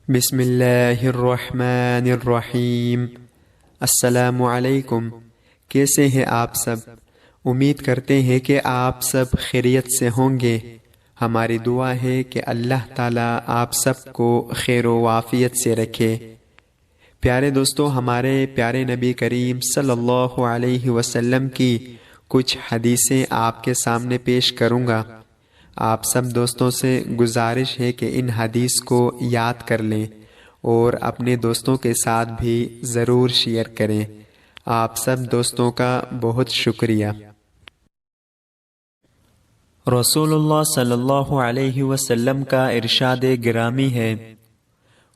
بسم اللہ الرحمن الرحیم۔ السلام علیکم، کیسے ہیں آپ سب؟ امید کرتے ہیں کہ آپ سب خیریت سے ہوں گے۔ ہماری دعا ہے کہ اللہ تعالیٰ آپ سب کو خیر و عافیت سے رکھے۔ پیارے دوستو، ہمارے پیارے نبی کریم صلی اللہ علیہ وسلم کی کچھ حدیثیں آپ کے سامنے پیش کروں گا۔ آپ سب دوستوں سے گزارش ہے کہ ان حدیث کو یاد کر لیں اور اپنے دوستوں کے ساتھ بھی ضرور شیئر کریں۔ آپ سب دوستوں کا بہت شکریہ۔ رسول اللہ صلی اللہ علیہ وسلم کا ارشاد گرامی ہے،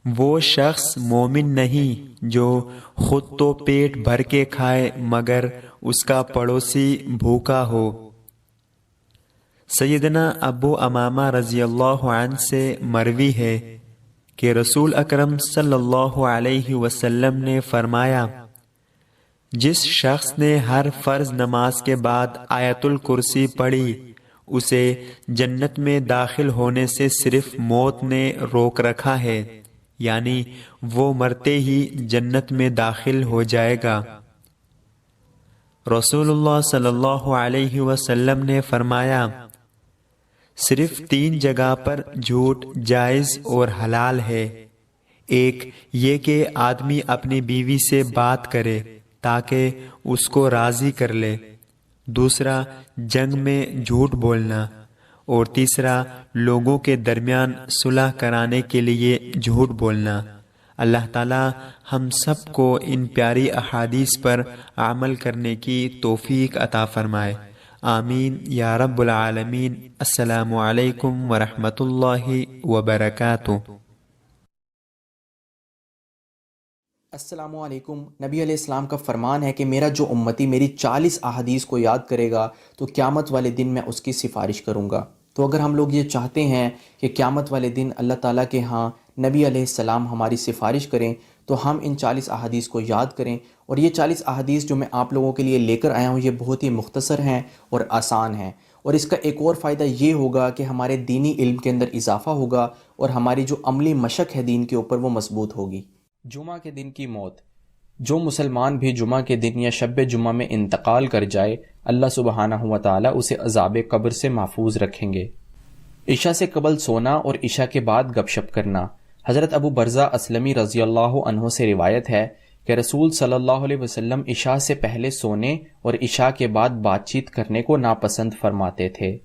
وہ شخص مومن نہیں جو خود تو پیٹ بھر کے کھائے مگر اس کا پڑوسی بھوکا ہو۔ سیدنا ابو امامہ رضی اللہ عنہ سے مروی ہے کہ رسول اکرم صلی اللہ علیہ وسلم نے فرمایا، جس شخص نے ہر فرض نماز کے بعد آیت الکرسی پڑھی، اسے جنت میں داخل ہونے سے صرف موت نے روک رکھا ہے، یعنی وہ مرتے ہی جنت میں داخل ہو جائے گا۔ رسول اللہ صلی اللہ علیہ وسلم نے فرمایا، صرف 3 جگہ پر جھوٹ جائز اور حلال ہے۔ ایک یہ کہ آدمی اپنی بیوی سے بات کرے تاکہ اس کو راضی کر لے، دوسرا جنگ میں جھوٹ بولنا، اور تیسرا لوگوں کے درمیان صلح کرانے کے لیے جھوٹ بولنا۔ اللہ تعالی ہم سب کو ان پیاری احادیث پر عمل کرنے کی توفیق عطا فرمائے، آمین یا رب العالمین۔ السلام علیکم ورحمۃ اللہ وبرکاتہ۔ السلام علیکم۔ نبی علیہ السلام کا فرمان ہے کہ میرا جو امتی میری 40 احادیث کو یاد کرے گا تو قیامت والے دن میں اس کی سفارش کروں گا۔ تو اگر ہم لوگ یہ چاہتے ہیں کہ قیامت والے دن اللہ تعالیٰ کے ہاں نبی علیہ السلام ہماری سفارش کریں، تو ہم ان 40 احادیث کو یاد کریں۔ اور یہ 40 احادیث جو میں آپ لوگوں کے لیے لے کر آیا ہوں، یہ بہت ہی مختصر ہیں اور آسان ہیں، اور اس کا ایک اور فائدہ یہ ہوگا کہ ہمارے دینی علم کے اندر اضافہ ہوگا اور ہماری جو عملی مشق ہے دین کے اوپر وہ مضبوط ہوگی۔ جمعہ کے دن کی موت۔ جو مسلمان بھی جمعہ کے دن یا شب جمعہ میں انتقال کر جائے، اللہ سبحانہ و تعالیٰ اسے عذاب قبر سے محفوظ رکھیں گے۔ عشاء سے قبل سونا اور عشاء کے بعد گپ شپ کرنا۔ حضرت ابو برزہ اسلمی رضی اللہ عنہ سے روایت ہے کہ رسول صلی اللہ علیہ وسلم عشاء سے پہلے سونے اور عشاء کے بعد بات چیت کرنے کو ناپسند فرماتے تھے۔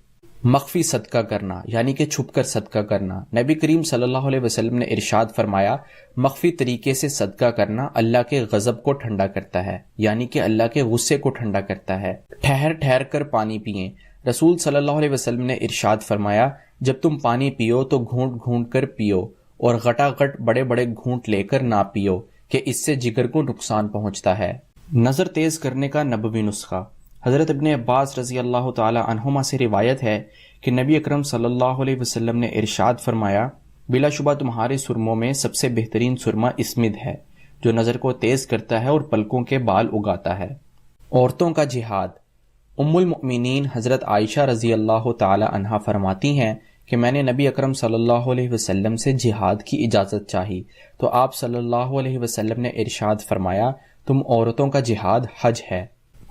مخفی صدقہ کرنا، یعنی کہ چھپ کر صدقہ کرنا۔ نبی کریم صلی اللہ علیہ وسلم نے ارشاد فرمایا، مخفی طریقے سے صدقہ کرنا اللہ کے غضب کو ٹھنڈا کرتا ہے، یعنی کہ اللہ کے غصے کو ٹھنڈا کرتا ہے۔ ٹھہر ٹھہر کر پانی پئیں۔ رسول صلی اللہ علیہ وسلم نے ارشاد فرمایا، جب تم پانی پیو تو گھونٹ گھونٹ کر پیو اور غٹا غٹ بڑے بڑے گھونٹ لے کر نہ پیو کہ اس سے جگر کو نقصان پہنچتا ہے۔ نظر تیز کرنے کا نبوی نسخہ۔ حضرت ابن عباس رضی اللہ تعالی عنہما سے روایت ہے کہ نبی اکرم صلی اللہ علیہ وسلم نے ارشاد فرمایا، بلا شبہ تمہارے سرموں میں سب سے بہترین سرما اسمد ہے، جو نظر کو تیز کرتا ہے اور پلکوں کے بال اگاتا ہے۔ عورتوں کا جہاد۔ ام المؤمنین حضرت عائشہ رضی اللہ تعالی عنہا فرماتی ہیں کہ میں نے نبی اکرم صلی اللہ علیہ وسلم سے جہاد کی اجازت چاہی تو آپ صلی اللہ علیہ وسلم نے ارشاد فرمایا، تم عورتوں کا جہاد حج ہے۔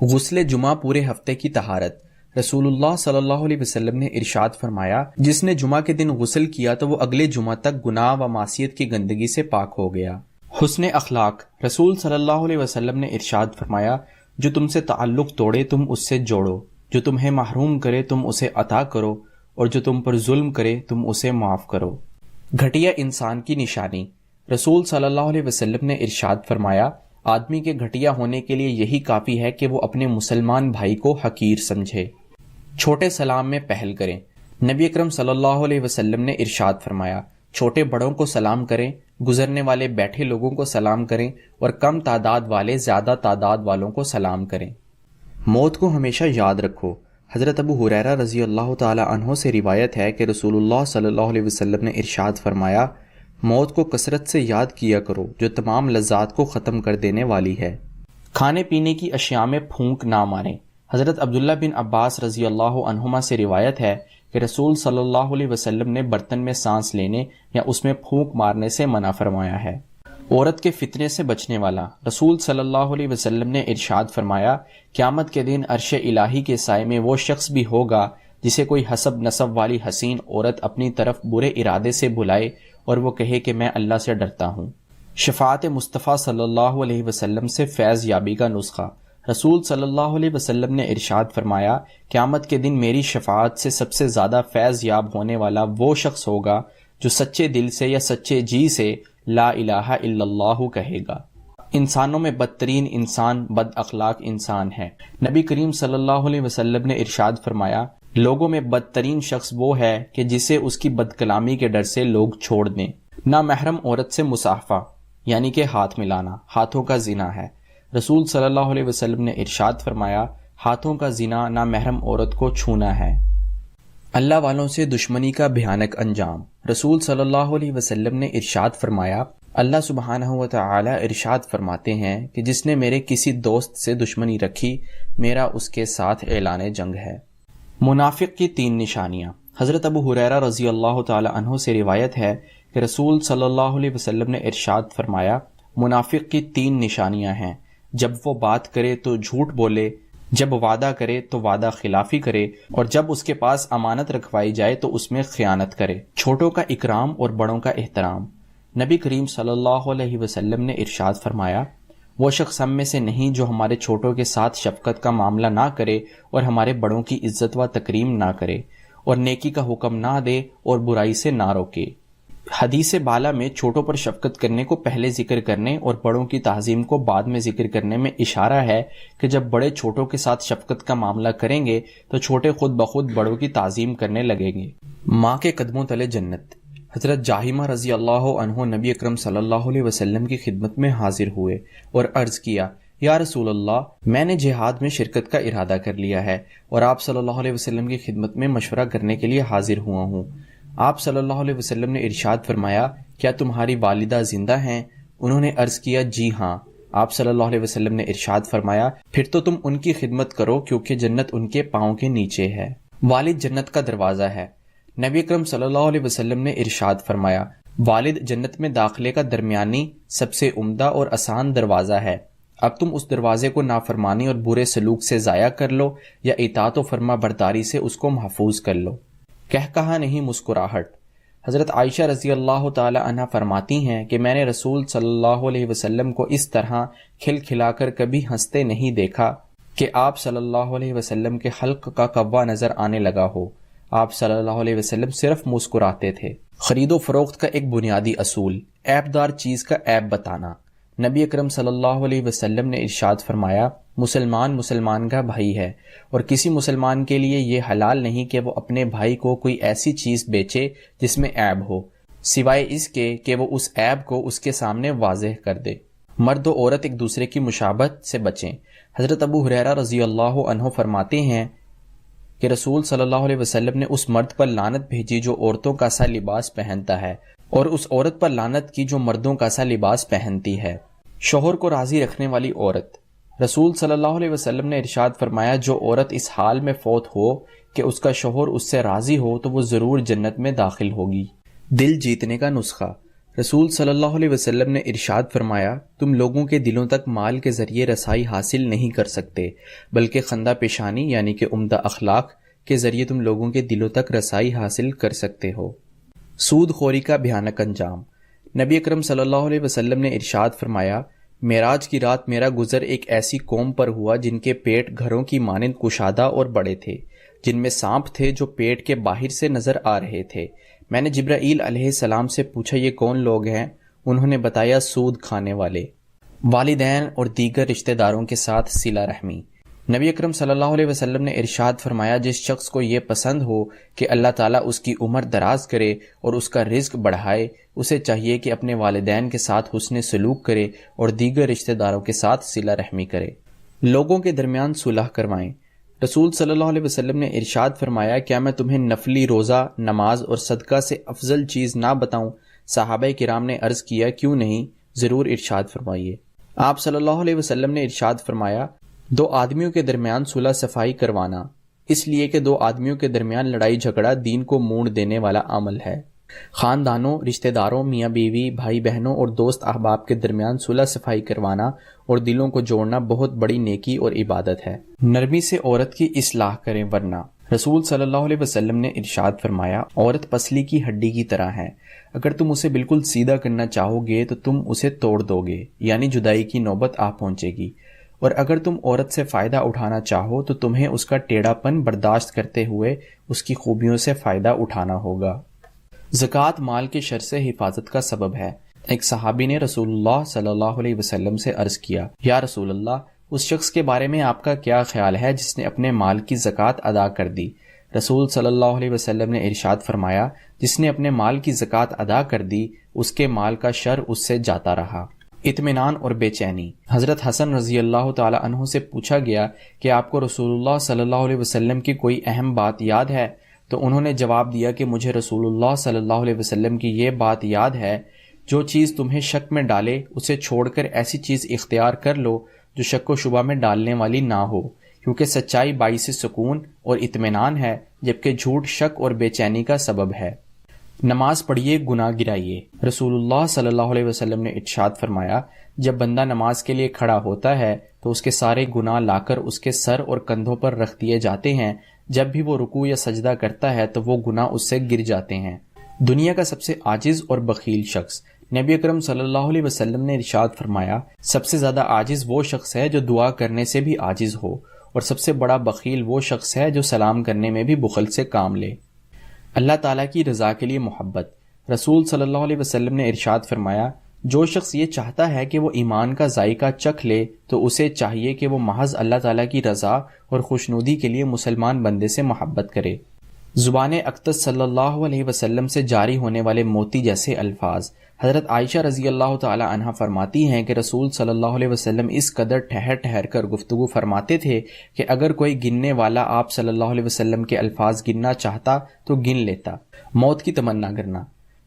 غسل جمعہ پورے ہفتے کی طہارت۔ رسول اللہ صلی اللہ علیہ وسلم نے ارشاد فرمایا، جس نے جمعہ کے دن غسل کیا تو وہ اگلے جمعہ تک گناہ و معصیت کی گندگی سے پاک ہو گیا۔ حسن اخلاق۔ رسول صلی اللہ علیہ وسلم نے ارشاد فرمایا، جو تم سے تعلق توڑے تم اس سے جوڑو، جو تمہیں محروم کرے تم اسے عطا کرو، اور جو تم پر ظلم کرے تم اسے معاف کرو۔ گھٹیا انسان کی نشانی۔ رسول صلی اللہ علیہ وسلم نے ارشاد فرمایا، آدمی کے گھٹیا ہونے کے لیے یہی کافی ہے کہ وہ اپنے مسلمان بھائی کو حقیر سمجھے۔ چھوٹے سلام میں پہل کریں۔ نبی اکرم صلی اللہ علیہ وسلم نے ارشاد فرمایا، چھوٹے بڑوں کو سلام کریں، گزرنے والے بیٹھے لوگوں کو سلام کریں، اور کم تعداد والے زیادہ تعداد والوں کو سلام کریں۔ موت کو ہمیشہ یاد رکھو۔ حضرت ابو ہریرہ رضی اللہ تعالی عنہ سے روایت ہے کہ رسول اللہ صلی اللہ علیہ وسلم نے ارشاد فرمایا، موت کو کثرت سے یاد کیا کرو جو تمام لذات کو ختم کر دینے والی ہے۔ کھانے پینے کی اشیاء میں پھونک نہ ماریں۔ حضرت عبداللہ بن عباس رضی اللہ عنہما سے روایت ہے کہ رسول صلی اللہ علیہ وسلم نے برتن میں سانس لینے یا اس میں پھونک مارنے سے منع فرمایا ہے۔ عورت کے فتنے سے بچنے والا، رسول صلی اللہ علیہ وسلم نے ارشاد فرمایا، قیامت کے دن عرش الہی کے سائے میں وہ شخص بھی ہوگا جسے کوئی حسب نسب والی حسین عورت اپنی طرف برے ارادے سے بلائے اور وہ کہے کہ میں اللہ سے ڈرتا ہوں۔ شفاعت مصطفیٰ صلی اللہ علیہ وسلم سے فیض یابی کا نسخہ، رسول صلی اللہ علیہ وسلم نے ارشاد فرمایا، قیامت کے دن میری شفاعت سے سب سے زیادہ فیض یاب ہونے والا وہ شخص ہوگا جو سچے دل سے یا سچے جی سے لا الہ الا اللہ کہے گا۔ انسانوں میں بدترین انسان بد اخلاق انسان ہے۔ نبی کریم صلی اللہ علیہ وسلم نے ارشاد فرمایا، لوگوں میں بدترین شخص وہ ہے کہ جسے اس کی بد کلامی کے ڈر سے لوگ چھوڑ دیں۔ نامحرم عورت سے مصافحہ یعنی کہ ہاتھ ملانا ہاتھوں کا زنا ہے۔ رسول صلی اللہ علیہ وسلم نے ارشاد فرمایا، ہاتھوں کا زنا نامحرم عورت کو چھونا ہے۔ اللہ والوں سے دشمنی کا بھیانک انجام، رسول صلی اللہ علیہ وسلم نے ارشاد فرمایا، اللہ سبحانہ و تعالی ارشاد فرماتے ہیں کہ جس نے میرے کسی دوست سے دشمنی رکھی میرا اس کے ساتھ اعلان جنگ ہے۔ منافق کی 3 نشانیاں، حضرت ابو ہریرہ رضی اللہ تعالی عنہ سے روایت ہے کہ رسول صلی اللہ علیہ وسلم نے ارشاد فرمایا، منافق کی 3 نشانیاں ہیں، جب وہ بات کرے تو جھوٹ بولے، جب وعدہ کرے تو وعدہ خلافی کرے، اور جب اس کے پاس امانت رکھوائی جائے تو اس میں خیانت کرے۔ چھوٹوں کا اکرام اور بڑوں کا احترام، نبی کریم صلی اللہ علیہ وسلم نے ارشاد فرمایا، وہ شخص ہم میں سے نہیں جو ہمارے چھوٹوں کے ساتھ شفقت کا معاملہ نہ کرے اور ہمارے بڑوں کی عزت و تکریم نہ کرے اور نیکی کا حکم نہ دے اور برائی سے نہ روکے۔ حدیث بالا میں چھوٹوں پر شفقت کرنے کو پہلے ذکر کرنے اور بڑوں کی تعظیم کو بعد میں ذکر کرنے میں اشارہ ہے کہ جب بڑے چھوٹوں کے ساتھ شفقت کا معاملہ کریں گے تو چھوٹے خود بخود بڑوں کی تعظیم کرنے لگیں گے۔ ماں کے قدموں تلے جنت، حضرت جاہمہ رضی اللہ عنہ نبی اکرم صلی اللہ علیہ وسلم کی خدمت میں حاضر ہوئے اور عرض کیا، یا رسول اللہ، میں نے جہاد میں شرکت کا ارادہ کر لیا ہے اور آپ صلی اللہ علیہ وسلم کی خدمت میں مشورہ کرنے کے لیے حاضر ہوا ہوں۔ آپ صلی اللہ علیہ وسلم نے ارشاد فرمایا، کیا تمہاری والدہ زندہ ہیں؟ انہوں نے عرض کیا، جی ہاں۔ آپ صلی اللہ علیہ وسلم نے ارشاد فرمایا، پھر تو تم ان کی خدمت کرو کیونکہ جنت ان کے پاؤں کے نیچے ہے۔ والد جنت کا دروازہ ہے، نبی اکرم صلی اللہ علیہ وسلم نے ارشاد فرمایا، والد جنت میں داخلے کا درمیانی سب سے عمدہ اور آسان دروازہ ہے۔ اب تم اس دروازے کو نافرمانی اور برے سلوک سے ضائع کر لو یا اطاعت و فرما برداری سے اس کو محفوظ کر لو۔ کہا نہیں مسکراہٹ، حضرت عائشہ رضی اللہ تعالی عنہ فرماتی ہیں کہ میں نے رسول صلی اللہ علیہ وسلم کو اس طرح کھل کھلا کر کبھی ہنستے نہیں دیکھا کہ آپ صلی اللہ علیہ وسلم کے حلق کا قبا نظر آنے لگا ہو۔ آپ صلی اللہ علیہ وسلم صرف مسکراتے تھے۔ خرید و فروخت کا ایک بنیادی اصول، عیب دار چیز کا عیب بتانا، نبی اکرم صلی اللہ علیہ وسلم نے ارشاد فرمایا، مسلمان مسلمان کا بھائی ہے اور کسی مسلمان کے لیے یہ حلال نہیں کہ وہ اپنے بھائی کو کوئی ایسی چیز بیچے جس میں عیب ہو، سوائے اس کے کہ وہ اس عیب کو اس کے سامنے واضح کر دے۔ مرد و عورت ایک دوسرے کی مشابہت سے بچیں، حضرت ابو ہریرہ رضی اللہ عنہ فرماتے ہیں کہ رسول صلی اللہ علیہ وسلم نے اس مرد پر لعنت بھیجی جو عورتوں کا سا لباس پہنتا ہے اور اس عورت پر لعنت کی جو مردوں کا سا لباس پہنتی ہے۔ شوہر کو راضی رکھنے والی عورت، رسول صلی اللہ علیہ وسلم نے ارشاد فرمایا، جو عورت اس حال میں فوت ہو کہ اس کا شوہر اس سے راضی ہو تو وہ ضرور جنت میں داخل ہوگی۔ دل جیتنے کا نسخہ، رسول صلی اللہ علیہ وسلم نے ارشاد فرمایا، تم لوگوں کے دلوں تک مال کے ذریعے رسائی حاصل نہیں کر سکتے بلکہ خندہ پیشانی یعنی کہ عمدہ اخلاق کے ذریعے تم لوگوں کے دلوں تک رسائی حاصل کر سکتے ہو۔ سود خوری کا بھیانک انجام، نبی اکرم صلی اللہ علیہ وسلم نے ارشاد فرمایا، معراج کی رات میرا گزر ایک ایسی قوم پر ہوا جن کے پیٹ گھروں کی مانند کشادہ اور بڑے تھے، جن میں سانپ تھے جو پیٹ کے باہر سے نظر آ رہے تھے۔ میں نے جبرائیل علیہ السلام سے پوچھا، یہ کون لوگ ہیں؟ انہوں نے بتایا، سود کھانے والے۔ والدین اور دیگر رشتہ داروں کے ساتھ صلہ رحمی، نبی اکرم صلی اللہ علیہ وسلم نے ارشاد فرمایا، جس شخص کو یہ پسند ہو کہ اللہ تعالیٰ اس کی عمر دراز کرے اور اس کا رزق بڑھائے، اسے چاہیے کہ اپنے والدین کے ساتھ حسن سلوک کرے اور دیگر رشتہ داروں کے ساتھ صلہ رحمی کرے۔ لوگوں کے درمیان صلح کروائیں، رسول صلی اللہ علیہ وسلم نے ارشاد فرمایا، کیا میں تمہیں نفلی روزہ، نماز اور صدقہ سے افضل چیز نہ بتاؤں؟ صحابہ کرام نے عرض کیا، کیوں نہیں، ضرور ارشاد فرمائیے۔ آپ صلی اللہ علیہ وسلم نے ارشاد فرمایا، 2 آدمیوں کے درمیان صلح صفائی کروانا، اس لیے کہ دو آدمیوں کے درمیان لڑائی جھگڑا دین کو موڑ دینے والا عمل ہے۔ خاندانوں، رشتہ داروں، میاں بیوی، بھائی بہنوں اور دوست احباب کے درمیان صلح صفائی کروانا اور دلوں کو جوڑنا بہت بڑی نیکی اور عبادت ہے۔ نرمی سے عورت کی اصلاح کریں، ورنہ رسول صلی اللہ علیہ وسلم نے ارشاد فرمایا، عورت پسلی کی ہڈی کی طرح ہے، اگر تم اسے بالکل سیدھا کرنا چاہو گے تو تم اسے توڑ دو گے، یعنی جدائی کی نوبت آ پہنچے گی، اور اگر تم عورت سے فائدہ اٹھانا چاہو تو تمہیں اس کا ٹیڑھا پن برداشت کرتے ہوئے اس کی خوبیوں سے فائدہ اٹھانا ہوگا۔ زکوٰۃ مال کے شر سے حفاظت کا سبب ہے۔ ایک صحابی نے رسول اللہ صلی اللہ علیہ وسلم سے عرض کیا، یا رسول اللہ، اس شخص کے بارے میں آپ کا کیا خیال ہے جس نے اپنے مال کی زکوٰۃ ادا کر دی؟ رسول صلی اللہ علیہ وسلم نے ارشاد فرمایا، جس نے اپنے مال کی زکوٰۃ ادا کر دی، اس کے مال کا شر اس سے جاتا رہا۔ اطمینان اور بے چینی۔ حضرت حسن رضی اللہ تعالی عنہ سے پوچھا گیا کہ آپ کو رسول اللہ صلی اللہ علیہ وسلم کی کوئی اہم بات یاد ہے؟ تو انہوں نے جواب دیا کہ مجھے رسول اللہ صلی اللہ علیہ وسلم کی یہ بات یاد ہے، جو چیز تمہیں شک میں ڈالے اسے چھوڑ کر ایسی چیز اختیار کر لو جو شک و شبہ میں ڈالنے والی نہ ہو، کیونکہ سچائی باعث سکون اور اطمینان ہے، جبکہ جھوٹ شک اور بے چینی کا سبب ہے۔ نماز پڑھیے، گناہ گرائیے۔ رسول اللہ صلی اللہ علیہ وسلم نے ارشاد فرمایا، جب بندہ نماز کے لیے کھڑا ہوتا ہے تو اس کے سارے گناہ لا کر اس کے سر اور کندھوں پر رکھ دیے جاتے ہیں، جب بھی وہ رکوع یا سجدہ کرتا ہے تو وہ گناہ اس سے گر جاتے ہیں۔ دنیا کا سب سے عاجز اور بخیل شخص۔ نبی اکرم صلی اللہ علیہ وسلم نے ارشاد فرمایا، سب سے زیادہ عاجز وہ شخص ہے جو دعا کرنے سے بھی عاجز ہو، اور سب سے بڑا بخیل وہ شخص ہے جو سلام کرنے میں بھی بخل سے کام لے۔ اللہ تعالیٰ کی رضا کے لیے محبت۔ رسول صلی اللہ علیہ وسلم نے ارشاد فرمایا، جو شخص یہ چاہتا ہے کہ وہ ایمان کا ذائقہ چکھ لے تو اسے چاہیے کہ وہ محض اللہ تعالیٰ کی رضا اور خوشنودی کے لیے مسلمان بندے سے محبت کرے۔ زبان اقدس صلی اللہ علیہ وسلم سے جاری ہونے والے موتی جیسے الفاظ۔ حضرت عائشہ رضی اللہ تعالی عنہا فرماتی ہیں کہ رسول صلی اللہ علیہ وسلم اس قدر ٹھہر ٹھہر کر گفتگو فرماتے تھے کہ اگر کوئی گننے والا آپ صلی اللہ علیہ وسلم کے الفاظ گننا چاہتا تو گن لیتا۔ موت کی تمنا کرنا۔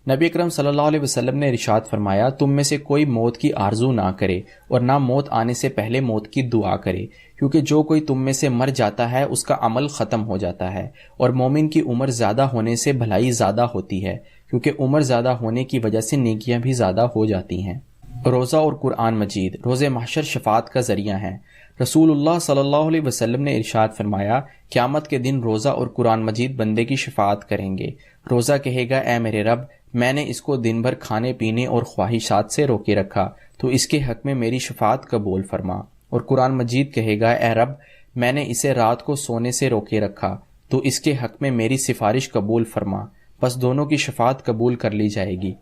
نبی اکرم صلی اللہ علیہ وسلم نے ارشاد فرمایا، تم میں سے کوئی موت کی آرزو نہ کرے اور نہ موت آنے سے پہلے موت کی دعا کرے، کیونکہ جو کوئی تم میں سے مر جاتا ہے اس کا عمل ختم ہو جاتا ہے، اور مومن کی عمر زیادہ ہونے سے بھلائی زیادہ ہوتی ہے، کیونکہ عمر زیادہ ہونے کی وجہ سے نیکیاں بھی زیادہ ہو جاتی ہیں۔ روزہ اور قرآن مجید روز محشر شفاعت کا ذریعہ ہیں۔ رسول اللہ صلی اللہ علیہ وسلم نے ارشاد فرمایا، قیامت کے دن روزہ اور قرآن مجید بندے کی شفاعت کریں گے۔ روزہ کہے گا، اے میرے رب، میں نے اس کو دن بھر کھانے پینے اور خواہشات سے روکے رکھا، تو اس کے حق میں میری شفاعت قبول فرما۔ اور قرآن مجید کہے گا، اے رب، میں نے اسے رات کو سونے سے روکے رکھا، تو اس کے حق میں میری سفارش قبول فرما۔ پس دونوں کی شفاعت قبول کر لی جائے گی۔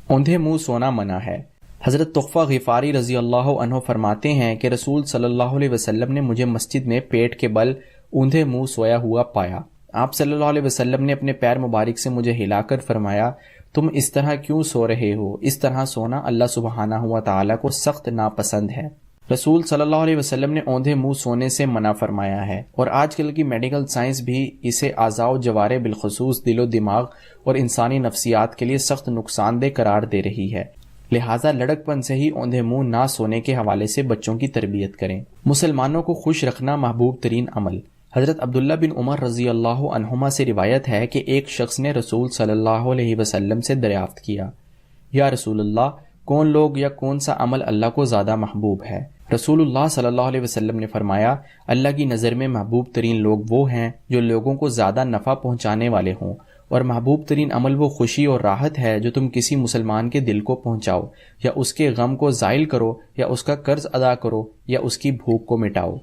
اوندھے منہ سونا منع ہے۔ حضرت تحفہ غفاری رضی اللہ عنہ فرماتے ہیں کہ رسول صلی اللہ علیہ وسلم نے مجھے مسجد میں پیٹ کے بل اوندھے منہ سویا ہوا پایا۔ آپ صلی اللہ علیہ وسلم نے اپنے پیر مبارک سے مجھے ہلا کر فرمایا، تم اس طرح کیوں سو رہے ہو؟ اس طرح سونا اللہ سبحانہ و تعالیٰ کو سخت ناپسند ہے۔ رسول صلی اللہ علیہ وسلم نے اوندھے منہ سونے سے منع فرمایا ہے، اور آج کل کی میڈیکل سائنس بھی اسے اعضاء و جوارح بالخصوص دل و دماغ اور انسانی نفسیات کے لیے سخت نقصان دہ قرار دے رہی ہے۔ لہٰذا لڑک پن سے ہی اوندھے منہ نہ سونے کے حوالے سے بچوں کی تربیت کریں۔ مسلمانوں کو خوش رکھنا محبوب ترین عمل۔ حضرت عبداللہ بن عمر رضی اللہ عنہما سے روایت ہے کہ ایک شخص نے رسول صلی اللہ علیہ وسلم سے دریافت کیا، یا رسول اللہ، کون لوگ یا کون سا عمل اللہ کو زیادہ محبوب ہے؟ رسول اللہ صلی اللہ علیہ وسلم نے فرمایا، اللہ کی نظر میں محبوب ترین لوگ وہ ہیں جو لوگوں کو زیادہ نفع پہنچانے والے ہوں، اور محبوب ترین عمل وہ خوشی اور راحت ہے جو تم کسی مسلمان کے دل کو پہنچاؤ، یا اس کے غم کو زائل کرو، یا اس کا قرض ادا کرو، یا اس کی بھوک کو مٹاؤ۔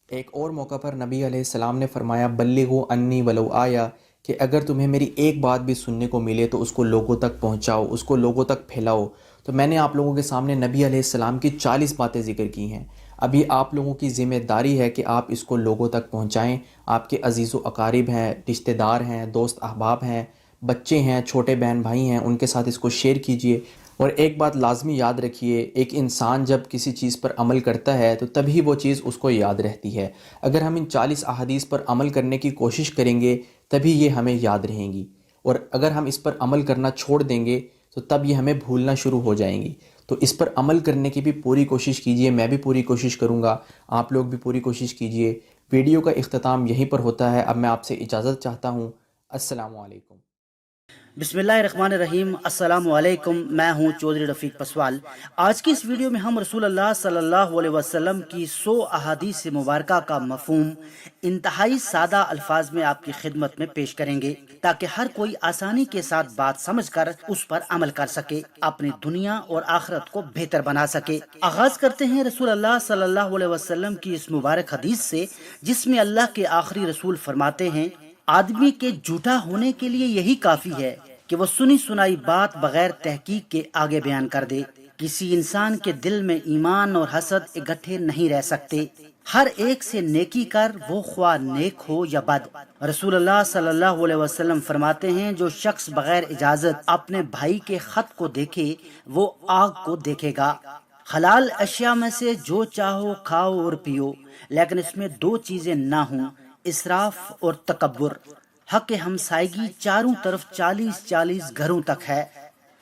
ایک اور موقع پر نبی علیہ السلام نے فرمایا، بلغوا انی ولو آیا، کہ اگر تمہیں میری ایک بات بھی سننے کو ملے تو اس کو لوگوں تک پہنچاؤ، اس کو لوگوں تک پھیلاؤ۔ تو میں نے آپ لوگوں کے سامنے نبی علیہ السلام کی 40 باتیں ذکر کی ہیں۔ اب یہ آپ لوگوں کی ذمہ داری ہے کہ آپ اس کو لوگوں تک پہنچائیں۔ آپ کے عزیز و اقارب ہیں، رشتہ دار ہیں، دوست احباب ہیں، بچے ہیں، چھوٹے بہن بھائی ہیں، ان کے ساتھ اس کو شیئر کیجئے۔ اور ایک بات لازمی یاد رکھیے، ایک انسان جب کسی چیز پر عمل کرتا ہے تو تبھی وہ چیز اس کو یاد رہتی ہے۔ اگر ہم ان 40 احادیث پر عمل کرنے کی کوشش کریں گے تبھی یہ ہمیں یاد رہیں گی، اور اگر ہم اس پر عمل کرنا چھوڑ دیں گے تو تب یہ ہمیں بھولنا شروع ہو جائیں گی۔ تو اس پر عمل کرنے کی بھی پوری کوشش کیجئے، میں بھی پوری کوشش کروں گا، آپ لوگ بھی پوری کوشش کیجئے۔ ویڈیو کا اختتام یہیں پر ہوتا ہے. اب میں آپ سے اجازت چاہتا ہوں. السلام علیکم. بسم اللہ الرحمن الرحیم. السلام علیکم. میں ہوں چودھری رفیق پسوال. آج کی اس ویڈیو میں ہم رسول اللہ صلی اللہ علیہ وسلم کی 100 احادیث مبارکہ کا مفہوم انتہائی سادہ الفاظ میں آپ کی خدمت میں پیش کریں گے تاکہ ہر کوئی آسانی کے ساتھ بات سمجھ کر اس پر عمل کر سکے، اپنی دنیا اور آخرت کو بہتر بنا سکے. آغاز کرتے ہیں رسول اللہ صلی اللہ علیہ وسلم کی اس مبارک حدیث سے، جس میں اللہ کے آخری رسول فرماتے ہیں، آدمی کے جھوٹا ہونے کے لیے یہی کافی ہے کہ وہ سنی سنائی بات بغیر تحقیق کے آگے بیان کر دے. کسی انسان کے دل میں ایمان اور حسد اکٹھے نہیں رہ سکتے. ہر ایک سے نیکی کر، وہ خواہ نیک ہو یا بد. رسول اللہ صلی اللہ علیہ وسلم فرماتے ہیں، جو شخص بغیر اجازت اپنے بھائی کے خط کو دیکھے وہ آگ کو دیکھے گا. حلال اشیاء میں سے جو چاہو کھاؤ اور پیو، لیکن اس میں 2 چیزیں نہ ہوں، اسراف اور تکبر. حق ہمسائیگی چاروں طرف 40 گھروں تک ہے.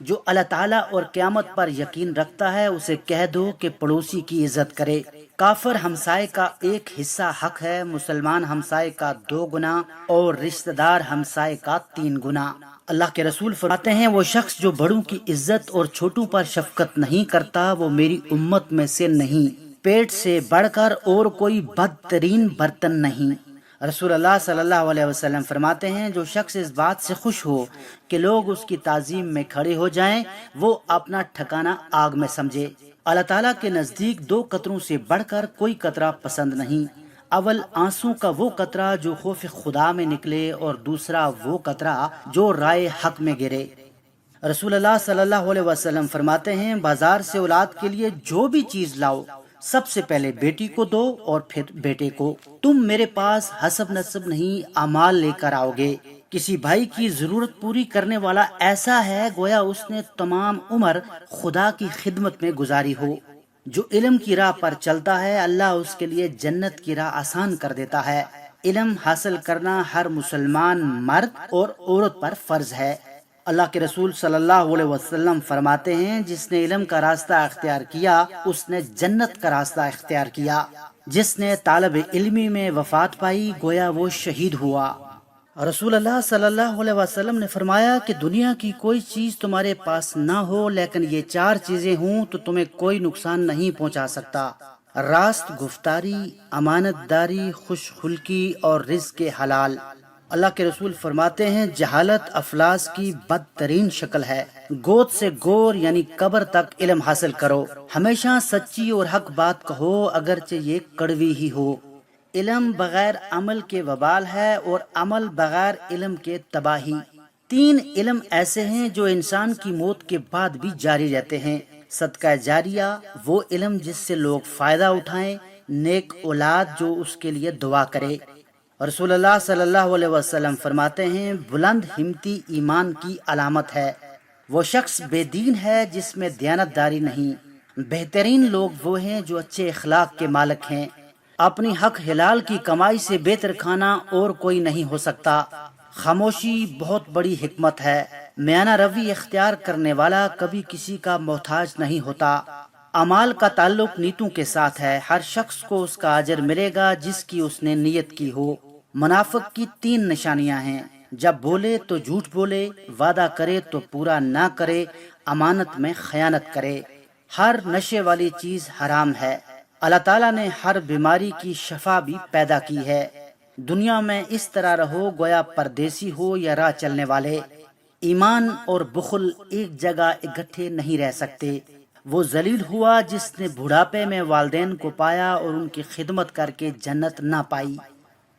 جو اللہ تعالیٰ اور قیامت پر یقین رکھتا ہے اسے کہہ دو کہ پڑوسی کی عزت کرے. کافر ہمسائے کا 1 حصہ حق ہے، مسلمان ہمسائے کا 2 گنا اور رشتہ دار ہمسائے کا 3 گنا. اللہ کے رسول فرماتے ہیں، وہ شخص جو بڑوں کی عزت اور چھوٹوں پر شفقت نہیں کرتا وہ میری امت میں سے نہیں. پیٹ سے بڑھ کر اور کوئی بدترین برتن نہیں. رسول اللہ صلی اللہ علیہ وسلم فرماتے ہیں، جو شخص اس بات سے خوش ہو کہ لوگ اس کی تعظیم میں کھڑے ہو جائیں وہ اپنا ٹھکانہ آگ میں سمجھے. اللہ تعالیٰ کے نزدیک 2 قطروں سے بڑھ کر کوئی قطرہ پسند نہیں. اول آنسوں کا وہ قطرہ جو خوف خدا میں نکلے، اور دوسرا وہ قطرہ جو رائے حق میں گرے. رسول اللہ صلی اللہ علیہ وسلم فرماتے ہیں، بازار سے اولاد کے لیے جو بھی چیز لاؤ سب سے پہلے بیٹی کو دو اور پھر بیٹے کو. تم میرے پاس حسب نسب نہیں اعمال لے کر آؤ گے. کسی بھائی کی ضرورت پوری کرنے والا ایسا ہے گویا اس نے تمام عمر خدا کی خدمت میں گزاری ہو. جو علم کی راہ پر چلتا ہے اللہ اس کے لیے جنت کی راہ آسان کر دیتا ہے. علم حاصل کرنا ہر مسلمان مرد اور عورت پر فرض ہے. اللہ کے رسول صلی اللہ علیہ وسلم فرماتے ہیں، جس نے علم کا راستہ اختیار کیا اس نے جنت کا راستہ اختیار کیا. جس نے طالب علمی میں وفات پائی گویا وہ شہید ہوا. رسول اللہ صلی اللہ علیہ وسلم نے فرمایا کہ دنیا کی کوئی چیز تمہارے پاس نہ ہو لیکن یہ 4 چیزیں ہوں تو تمہیں کوئی نقصان نہیں پہنچا سکتا: راست گفتاری، امانت داری، خوش خلقی اور رزق حلال. اللہ کے رسول فرماتے ہیں، جہالت افلاس کی بدترین شکل ہے. گود سے گور یعنی قبر تک علم حاصل کرو. ہمیشہ سچی اور حق بات کہو اگرچہ یہ کڑوی ہی ہو. علم بغیر عمل کے وبال ہے اور عمل بغیر علم کے تباہی. 3 علم ایسے ہیں جو انسان کی موت کے بعد بھی جاری رہتے ہیں: صدقہ جاریہ، وہ علم جس سے لوگ فائدہ اٹھائیں، نیک اولاد جو اس کے لیے دعا کرے. رسول اللہ صلی اللہ علیہ وسلم فرماتے ہیں، بلند ہمتی ایمان کی علامت ہے. وہ شخص بے دین ہے جس میں دیانت داری نہیں. بہترین لوگ وہ ہیں جو اچھے اخلاق کے مالک ہیں. اپنی حق حلال کی کمائی سے بہتر کھانا اور کوئی نہیں ہو سکتا. خاموشی بہت بڑی حکمت ہے. میانہ روی اختیار کرنے والا کبھی کسی کا محتاج نہیں ہوتا. اعمال کا تعلق نیتوں کے ساتھ ہے. ہر شخص کو اس کا اجر ملے گا جس کی اس نے نیت کی ہو. منافق کی 3 نشانیاں ہیں: جب بولے تو جھوٹ بولے، وعدہ کرے تو پورا نہ کرے، امانت میں خیانت کرے. ہر نشے والی چیز حرام ہے. اللہ تعالیٰ نے ہر بیماری کی شفا بھی پیدا کی ہے. دنیا میں اس طرح رہو گویا پردیسی ہو یا راہ چلنے والے. ایمان اور بخل ایک جگہ اکٹھے نہیں رہ سکتے. وہ ذلیل ہوا جس نے بڑھاپے میں والدین کو پایا اور ان کی خدمت کر کے جنت نہ پائی.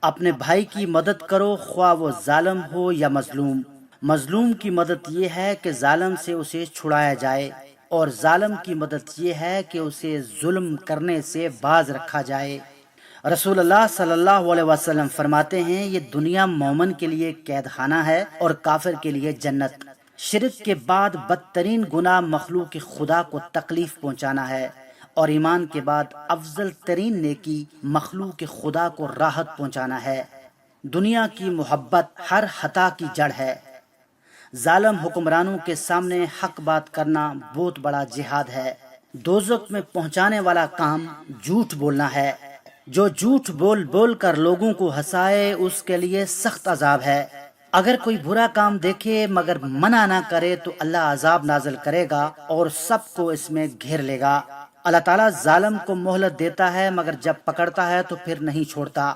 اپنے بھائی کی مدد کرو خواہ وہ ظالم ہو یا مظلوم. مظلوم کی مدد یہ ہے کہ ظالم سے اسے چھڑایا جائے، اور ظالم کی مدد یہ ہے کہ اسے ظلم کرنے سے باز رکھا جائے. رسول اللہ صلی اللہ علیہ وسلم فرماتے ہیں، یہ دنیا مومن کے لیے قید خانہ ہے اور کافر کے لیے جنت. شرک کے بعد بدترین گناہ مخلوق خدا کو تکلیف پہنچانا ہے، اور ایمان کے بعد افضل ترین نیکی مخلوق خدا کو راحت پہنچانا ہے. دنیا کی محبت ہر خطا کی جڑ ہے. ظالم حکمرانوں کے سامنے حق بات کرنا بہت بڑا جہاد ہے. دوزخ میں پہنچانے والا کام جھوٹ بولنا ہے. جو جھوٹ بول بول کر لوگوں کو ہنسائے اس کے لیے سخت عذاب ہے۔ اگر کوئی برا کام دیکھے مگر منع نہ کرے تو اللہ عذاب نازل کرے گا اور سب کو اس میں گھیر لے گا۔ اللہ تعالیٰ ظالم کو مہلت دیتا ہے مگر جب پکڑتا ہے تو پھر نہیں چھوڑتا۔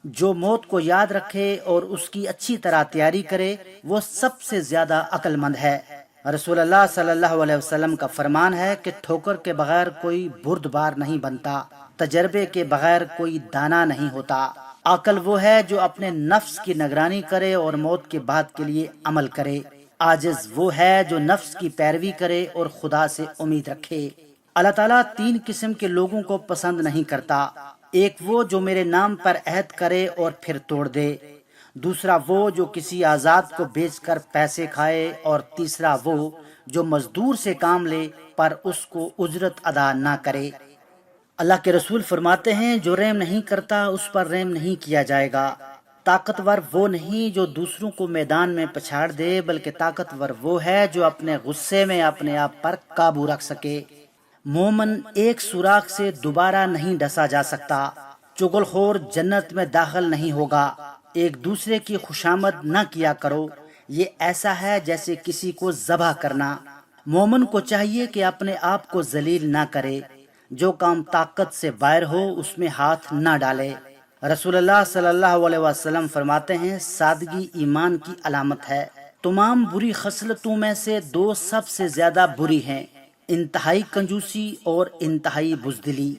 جو موت کو یاد رکھے اور اس کی اچھی طرح تیاری کرے وہ سب سے زیادہ عقل مند ہے۔ رسول اللہ صلی اللہ علیہ وسلم کا فرمان ہے کہ ٹھوکر کے بغیر کوئی بردبار نہیں بنتا، تجربے کے بغیر کوئی دانا نہیں ہوتا۔ عقل وہ ہے جو اپنے نفس کی نگرانی کرے اور موت کے بعد کے لیے عمل کرے۔ عاجز وہ ہے جو نفس کی پیروی کرے اور خدا سے امید رکھے۔ اللہ تعالیٰ 3 قسم کے لوگوں کو پسند نہیں کرتا۔ ایک وہ جو میرے نام پر عہد کرے اور پھر توڑ دے، دوسرا وہ جو کسی آزاد کو بیچ کر پیسے کھائے، اور تیسرا وہ جو مزدور سے کام لے پر اس کو اجرت ادا نہ کرے۔ اللہ کے رسول فرماتے ہیں جو رحم نہیں کرتا اس پر رحم نہیں کیا جائے گا۔ طاقتور وہ نہیں جو دوسروں کو میدان میں پچھاڑ دے، بلکہ طاقتور وہ ہے جو اپنے غصے میں اپنے آپ پر قابو رکھ سکے۔ مومن ایک سوراخ سے دوبارہ نہیں ڈسا جا سکتا۔ چغل خور جنت میں داخل نہیں ہوگا۔ ایک دوسرے کی خوشامد نہ کیا کرو، یہ ایسا ہے جیسے کسی کو ذبح کرنا۔ مومن کو چاہیے کہ اپنے آپ کو ذلیل نہ کرے، جو کام طاقت سے باہر ہو اس میں ہاتھ نہ ڈالے۔ رسول اللہ صلی اللہ علیہ وسلم فرماتے ہیں سادگی ایمان کی علامت ہے۔ تمام بری خصلتوں میں سے 2 سب سے زیادہ بری ہیں، انتہائی کنجوسی اور انتہائی بزدلی۔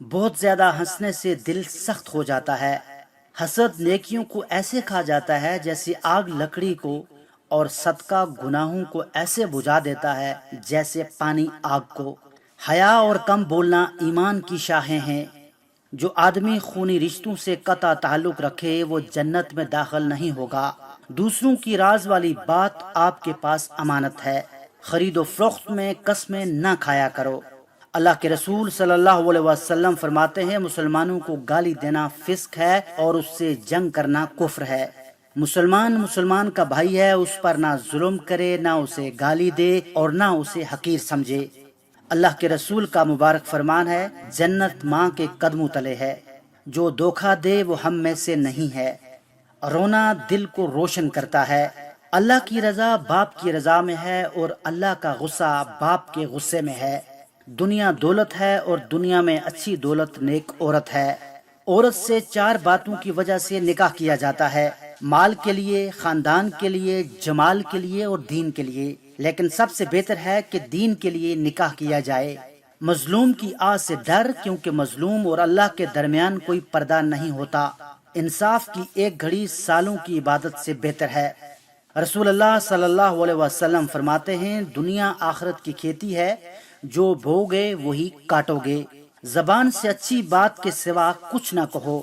بہت زیادہ ہنسنے سے دل سخت ہو جاتا ہے۔ حسد نیکیوں کو ایسے کھا جاتا ہے جیسے آگ لکڑی کو، اور صدقہ گناہوں کو ایسے بجھا دیتا ہے جیسے پانی آگ کو۔ حیا اور کم بولنا ایمان کی شاخیں ہیں۔ جو آدمی خونی رشتوں سے قطع تعلق رکھے وہ جنت میں داخل نہیں ہوگا۔ دوسروں کی راز والی بات آپ کے پاس امانت ہے۔ خرید و فروخت میں قسمیں نہ کھایا کرو۔ اللہ کے رسول صلی اللہ علیہ وسلم فرماتے ہیں مسلمانوں کو گالی دینا فسق ہے اور اس سے جنگ کرنا کفر ہے۔ مسلمان کا بھائی ہے، اس پر نہ ظلم کرے، نہ اسے گالی دے اور نہ اسے حقیر سمجھے۔ اللہ کے رسول کا مبارک فرمان ہے جنت ماں کے قدموں تلے ہے، جو دھوکہ دے وہ ہم میں سے نہیں ہے۔ رونا دل کو روشن کرتا ہے۔ اللہ کی رضا باپ کی رضا میں ہے اور اللہ کا غصہ باپ کے غصے میں ہے۔ دنیا دولت ہے اور دنیا میں اچھی دولت نیک عورت ہے۔ عورت سے 4 باتوں کی وجہ سے نکاح کیا جاتا ہے، مال کے لیے، خاندان کے لیے، جمال کے لیے اور دین کے لیے، لیکن سب سے بہتر ہے کہ دین کے لیے نکاح کیا جائے۔ مظلوم کی آہ سے ڈر، کیونکہ مظلوم اور اللہ کے درمیان کوئی پردہ نہیں ہوتا۔ انصاف کی 1 گھڑی سالوں کی عبادت سے بہتر ہے۔ رسول اللہ صلی اللہ علیہ وسلم فرماتے ہیں دنیا آخرت کی کھیتی ہے، جو بوگے وہی کاٹو گے۔ زبان سے اچھی بات کے سوا کچھ نہ کہو۔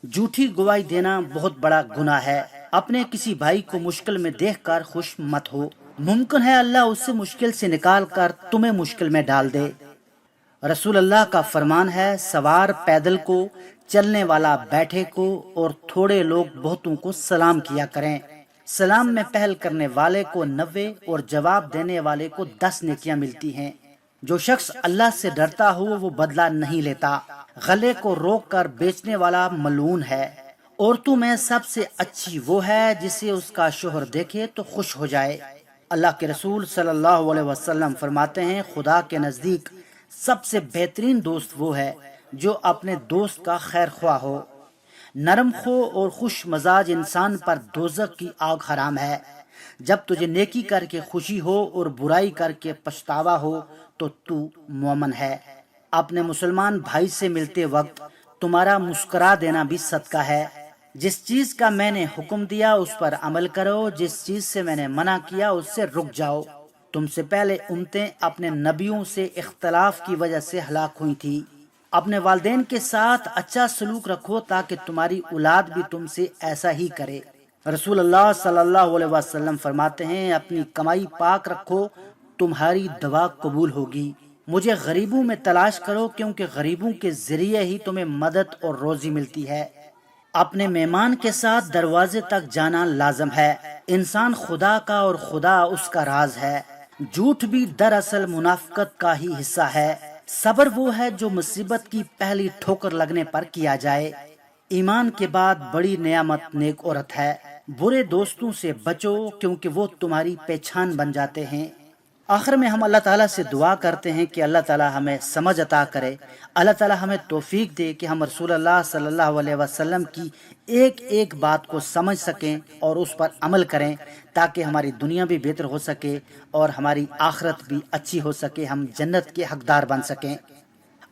جھوٹی گواہی دینا بہت بڑا گناہ ہے۔ اپنے کسی بھائی کو مشکل میں دیکھ کر خوش مت ہو، ممکن ہے اللہ اسے مشکل سے نکال کر تمہیں مشکل میں ڈال دے۔ رسول اللہ کا فرمان ہے سوار پیدل کو، چلنے والا بیٹھے کو، اور تھوڑے لوگ بہتوں کو سلام کیا کریں۔ سلام میں پہل کرنے والے کو 90 اور جواب دینے والے کو 10 نیکیاں ملتی ہیں۔ جو شخص اللہ سے ڈرتا ہو وہ بدلہ نہیں لیتا۔ غلے کو روک کر بیچنے والا ملعون ہے۔ عورتوں میں سب سے اچھی وہ ہے جسے اس کا شوہر دیکھے تو خوش ہو جائے۔ اللہ کے رسول صلی اللہ علیہ وسلم فرماتے ہیں خدا کے نزدیک سب سے بہترین دوست وہ ہے جو اپنے دوست کا خیر خواہ ہو۔ نرم خو اور خوش مزاج انسان پر دوزخ کی آگ حرام ہے۔ جب تجھے نیکی کر کے خوشی ہو اور برائی کر کے پچھتاوا ہو تو مومن ہے۔ اپنے مسلمان بھائی سے ملتے وقت تمہارا مسکرا دینا بھی صدقہ ہے۔ جس چیز کا میں نے حکم دیا اس پر عمل کرو، جس چیز سے میں نے منع کیا اس سے رک جاؤ۔ تم سے پہلے امتیں اپنے نبیوں سے اختلاف کی وجہ سے ہلاک ہوئی تھی۔ اپنے والدین کے ساتھ اچھا سلوک رکھو تاکہ تمہاری اولاد بھی تم سے ایسا ہی کرے۔ رسول اللہ صلی اللہ علیہ وسلم فرماتے ہیں اپنی کمائی پاک رکھو، تمہاری دعا قبول ہوگی۔ مجھے غریبوں میں تلاش کرو کیونکہ غریبوں کے ذریعے ہی تمہیں مدد اور روزی ملتی ہے۔ اپنے مہمان کے ساتھ دروازے تک جانا لازم ہے۔ انسان خدا کا اور خدا اس کا راز ہے۔ جھوٹ بھی دراصل منافقت کا ہی حصہ ہے۔ صبر وہ ہے جو مصیبت کی پہلی ٹھوکر لگنے پر کیا جائے۔ ایمان کے بعد بڑی نعمت نیک عورت ہے۔ برے دوستوں سے بچو کیونکہ وہ تمہاری پہچان بن جاتے ہیں۔ آخر میں ہم اللہ تعالیٰ سے دعا کرتے ہیں کہ اللہ تعالیٰ ہمیں سمجھ عطا کرے، اللہ تعالیٰ ہمیں توفیق دے کہ ہم رسول اللہ صلی اللہ علیہ وسلم کی ایک ایک بات کو سمجھ سکیں اور اس پر عمل کریں، تاکہ ہماری دنیا بھی بہتر ہو سکے اور ہماری آخرت بھی اچھی ہو سکے، ہم جنت کے حقدار بن سکیں۔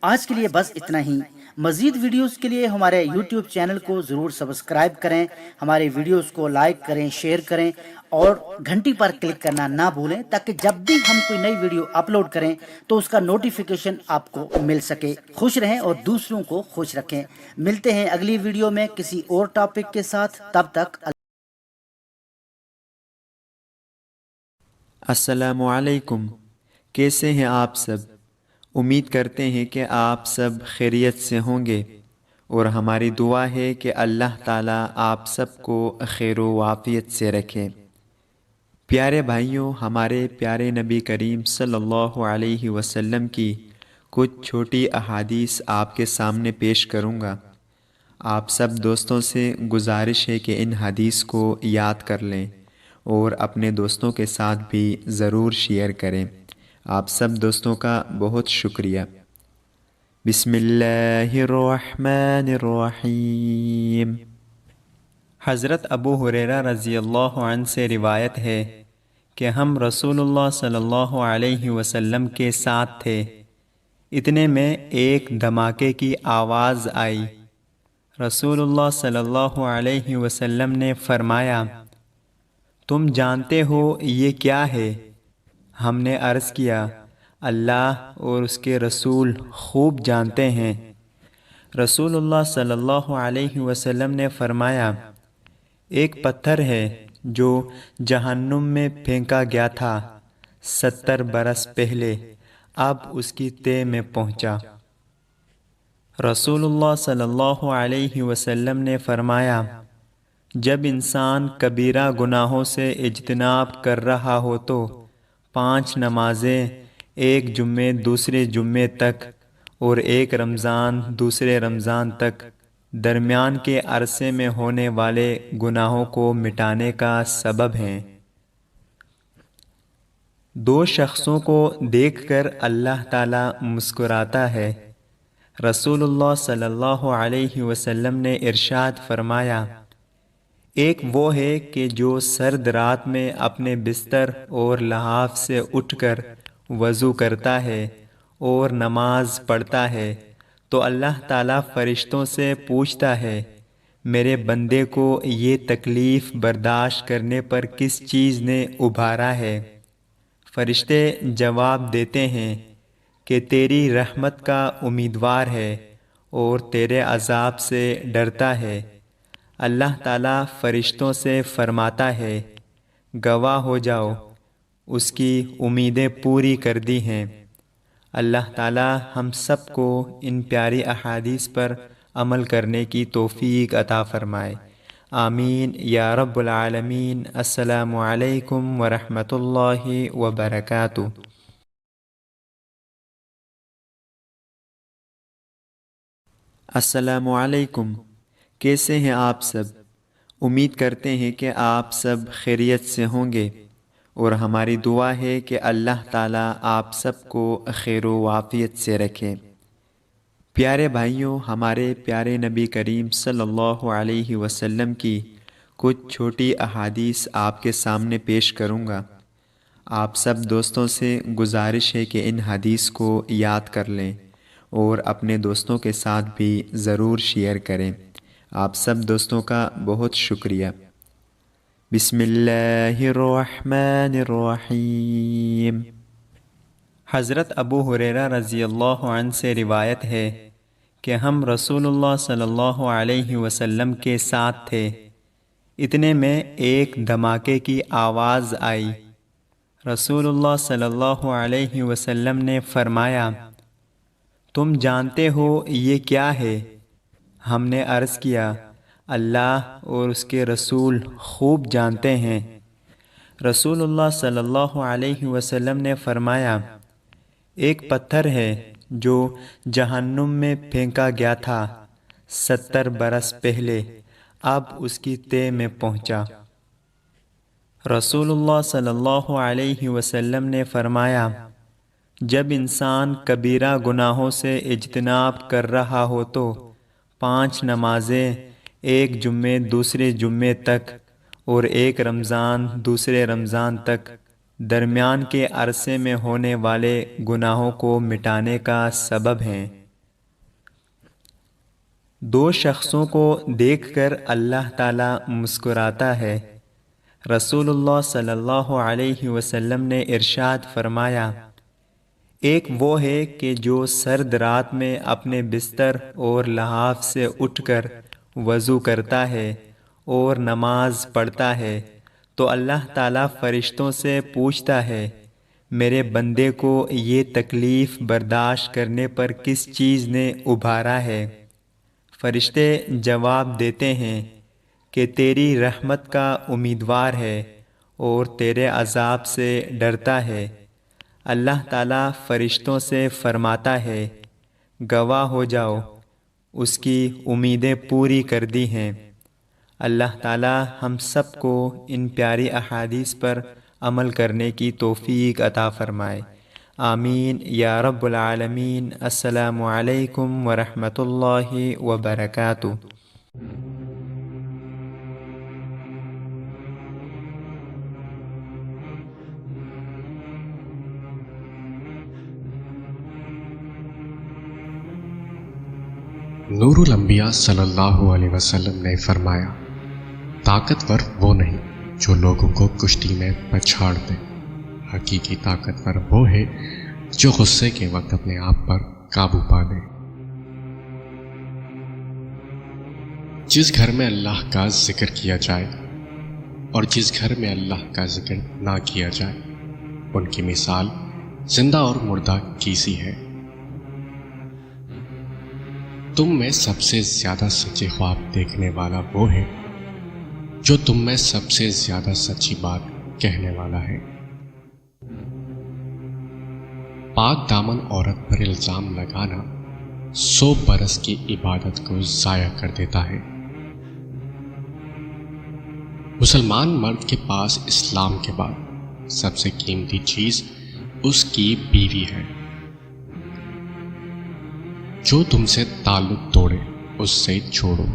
آج کے لیے بس اتنا ہی۔ مزید ویڈیوز کے لیے ہمارے یوٹیوب چینل کو ضرور سبسکرائب کریں، ہمارے ویڈیوز کو لائک کریں، شیئر کریں اور گھنٹی پر کلک کرنا نہ بھولیں، تاکہ جب بھی ہم کوئی نئی ویڈیو اپلوڈ کریں تو اس کا نوٹیفیکیشن آپ کو مل سکے۔ خوش رہیں اور دوسروں کو خوش رکھیں۔ ملتے ہیں اگلی ویڈیو میں کسی اور ٹاپک کے ساتھ، تب تک السلام علیکم، کیسے ہیں آپ سب؟ امید کرتے ہیں کہ آپ سب خیریت سے ہوں گے، اور ہماری دعا ہے کہ اللہ تعالیٰ آپ سب کو خیر و عافیت سے رکھے۔ پیارے بھائیوں، ہمارے پیارے نبی کریم صلی اللہ علیہ وسلم کی کچھ چھوٹی احادیث آپ کے سامنے پیش کروں گا۔ آپ سب دوستوں سے گزارش ہے کہ ان حدیث کو یاد کر لیں اور اپنے دوستوں کے ساتھ بھی ضرور شیئر کریں۔ آپ سب دوستوں کا بہت شکریہ۔ بسم اللہ الرحمن الرحیم۔ حضرت ابو ہریرہ رضی اللہ عنہ سے روایت ہے کہ ہم رسول اللہ صلی اللہ علیہ وسلم کے ساتھ تھے، اتنے میں ایک دھماکے کی آواز آئی۔ رسول اللہ صلی اللہ علیہ وسلم نے فرمایا، تم جانتے ہو یہ کیا ہے؟ ہم نے عرض کیا، اللہ اور اس کے رسول خوب جانتے ہیں۔ رسول اللہ صلی اللہ علیہ وسلم نے فرمایا، ایک پتھر ہے جو جہنم میں پھینکا گیا تھا 70 برس پہلے، اب اس کی تہ میں پہنچا۔ رسول اللہ صلی اللہ علیہ وسلم نے فرمایا، جب انسان کبیرہ گناہوں سے اجتناب کر رہا ہو تو 5 نمازیں، ایک جمعے دوسرے جمعے تک اور ایک رمضان دوسرے رمضان تک، درمیان کے عرصے میں ہونے والے گناہوں کو مٹانے کا سبب ہیں۔ 2 شخصوں کو دیکھ کر اللہ تعالیٰ مسکراتا ہے۔ رسول اللہ صلی اللہ علیہ وسلم نے ارشاد فرمایا، ایک وہ ہے کہ جو سرد رات میں اپنے بستر اور لحاف سے اٹھ کر وضو کرتا ہے اور نماز پڑھتا ہے تو اللہ تعالیٰ فرشتوں سے پوچھتا ہے، میرے بندے کو یہ تکلیف برداشت کرنے پر کس چیز نے ابھارا ہے؟ فرشتے جواب دیتے ہیں کہ تیری رحمت کا امیدوار ہے اور تیرے عذاب سے ڈرتا ہے۔ اللہ تعالیٰ فرشتوں سے فرماتا ہے، گواہ ہو جاؤ، اس کی امیدیں پوری کر دی ہیں۔ اللہ تعالیٰ ہم سب کو ان پیاری احادیث پر عمل کرنے کی توفیق عطا فرمائے، آمین یا رب العالمین۔ السلام علیکم ورحمۃ اللہ وبرکاتہ۔ السلام علیکم، کیسے ہیں آپ سب؟ امید کرتے ہیں کہ آپ سب خیریت سے ہوں گے، اور ہماری دعا ہے کہ اللہ تعالیٰ آپ سب کو خیر و عافیت سے رکھے۔ پیارے بھائیوں، ہمارے پیارے نبی کریم صلی اللہ علیہ وسلم کی کچھ چھوٹی احادیث آپ کے سامنے پیش کروں گا۔ آپ سب دوستوں سے گزارش ہے کہ ان حدیث کو یاد کر لیں اور اپنے دوستوں کے ساتھ بھی ضرور شیئر کریں۔ آپ سب دوستوں کا بہت شکریہ۔ بسم اللہ الرحمن الرحیم۔ حضرت ابو ہریرہ رضی اللہ عنہ سے روایت ہے کہ ہم رسول اللہ صلی اللہ علیہ وسلم کے ساتھ تھے، اتنے میں ایک دھماکے کی آواز آئی۔ رسول اللہ صلی اللہ علیہ وسلم نے فرمایا، تم جانتے ہو یہ کیا ہے؟ ہم نے عرض کیا، اللہ اور اس کے رسول خوب جانتے ہیں۔ رسول اللہ صلی اللہ علیہ وسلم نے فرمایا، ایک پتھر ہے جو جہنم میں پھینکا گیا تھا 70 برس پہلے، اب اس کی تہ میں پہنچا۔ رسول اللہ صلی اللہ علیہ وسلم نے فرمایا، جب انسان کبیرہ گناہوں سے اجتناب کر رہا ہو تو 5 نمازیں، ایک جمعے دوسرے جمعے تک اور ایک رمضان دوسرے رمضان تک، درمیان کے عرصے میں ہونے والے گناہوں کو مٹانے کا سبب ہیں۔ 2 شخصوں کو دیکھ کر اللہ تعالیٰ مسکراتا ہے۔ رسول اللہ صلی اللہ علیہ وسلم نے ارشاد فرمایا، ایک وہ ہے کہ جو سرد رات میں اپنے بستر اور لحاف سے اٹھ کر وضو کرتا ہے اور نماز پڑھتا ہے تو اللہ تعالیٰ فرشتوں سے پوچھتا ہے، میرے بندے کو یہ تکلیف برداشت کرنے پر کس چیز نے ابھارا ہے؟ فرشتے جواب دیتے ہیں کہ تیری رحمت کا امیدوار ہے اور تیرے عذاب سے ڈرتا ہے۔ اللہ تعالیٰ فرشتوں سے فرماتا ہے، گواہ ہو جاؤ، اس کی امیدیں پوری کر دی ہیں۔ اللہ تعالیٰ ہم سب کو ان پیاری احادیث پر عمل کرنے کی توفیق عطا فرمائے، آمین یا رب العالمین۔ السلام علیکم ورحمۃ اللہ وبرکاتہ۔ نور الانبیاء صلی اللہ علیہ وسلم نے فرمایا، طاقتور وہ نہیں جو لوگوں کو کشتی میں پچھاڑ دے، حقیقی طاقتور وہ ہے جو غصے کے وقت اپنے آپ پر قابو پا لے۔ جس گھر میں اللہ کا ذکر کیا جائے اور جس گھر میں اللہ کا ذکر نہ کیا جائے، ان کی مثال زندہ اور مردہ کی سی ہے۔ تم میں سب سے زیادہ سچے خواب دیکھنے والا وہ ہے جو تم میں سب سے زیادہ سچی بات کہنے والا ہے۔ پاک دامن عورت پر الزام لگانا 100 برس کی عبادت کو ضائع کر دیتا ہے۔ مسلمان مرد کے پاس اسلام کے بعد سب سے قیمتی چیز اس کی بیوی ہے۔ جو تم سے تعلق توڑے اس سے چھوڑو،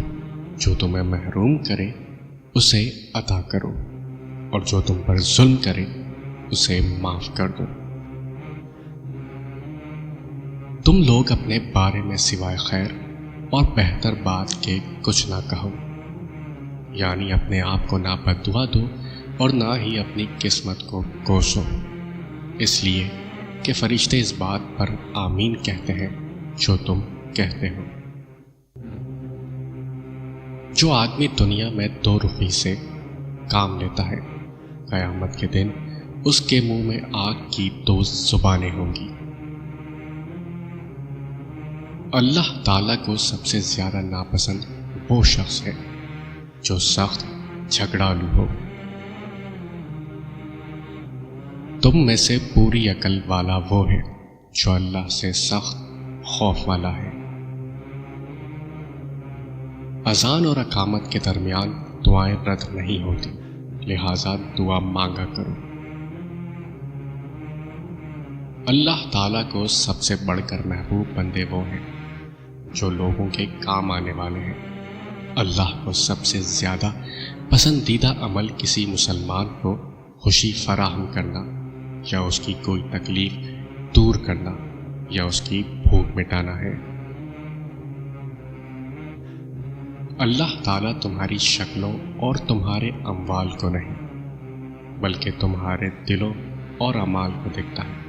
جو تمہیں محروم کرے اسے عطا کرو، اور جو تم پر ظلم کرے اسے معاف کر دو۔ تم لوگ اپنے بارے میں سوائے خیر اور بہتر بات کے کچھ نہ کہو، یعنی اپنے آپ کو نہ بددعا دو اور نہ ہی اپنی قسمت کو کوسو، اس لیے کہ فرشتے اس بات پر آمین کہتے ہیں جو تم کہتے ہو۔ جو آدمی دنیا میں 2 رخی سے کام لیتا ہے، قیامت کے دن اس کے منہ میں آگ کی 2 زبانیں ہوں گی۔ اللہ تعالیٰ کو سب سے زیادہ ناپسند وہ شخص ہے جو سخت جھگڑالو ہو۔ تم میں سے پوری عقل والا وہ ہے جو اللہ سے سخت خوف والا ہے۔ اذان اور اقامت کے درمیان دعائیں رد نہیں ہوتی، لہذا دعا مانگا کرو۔ اللہ تعالیٰ کو سب سے بڑھ کر محبوب بندے وہ ہیں جو لوگوں کے کام آنے والے ہیں۔ اللہ کو سب سے زیادہ پسندیدہ عمل کسی مسلمان کو خوشی فراہم کرنا، یا اس کی کوئی تکلیف دور کرنا، یا اس کی بھوک مٹانا ہے۔ اللہ تعالیٰ تمہاری شکلوں اور تمہارے اموال کو نہیں بلکہ تمہارے دلوں اور اعمال کو دیکھتا ہے۔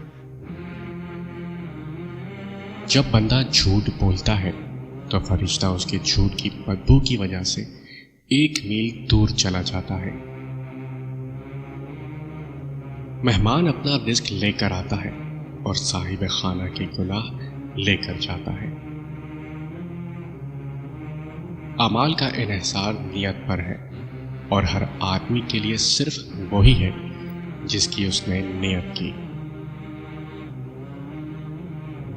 جب بندہ جھوٹ بولتا ہے تو فرشتہ اس کے جھوٹ کی بدبو کی وجہ سے 1 میل دور چلا جاتا ہے۔ مہمان اپنا رزق لے کر آتا ہے اور صاحب خانہ کے گناہ لے کر جاتا ہے۔ اعمال کا انحصار نیت پر ہے، اور ہر آدمی کے لیے صرف وہی ہے جس کی اس نے نیت کی۔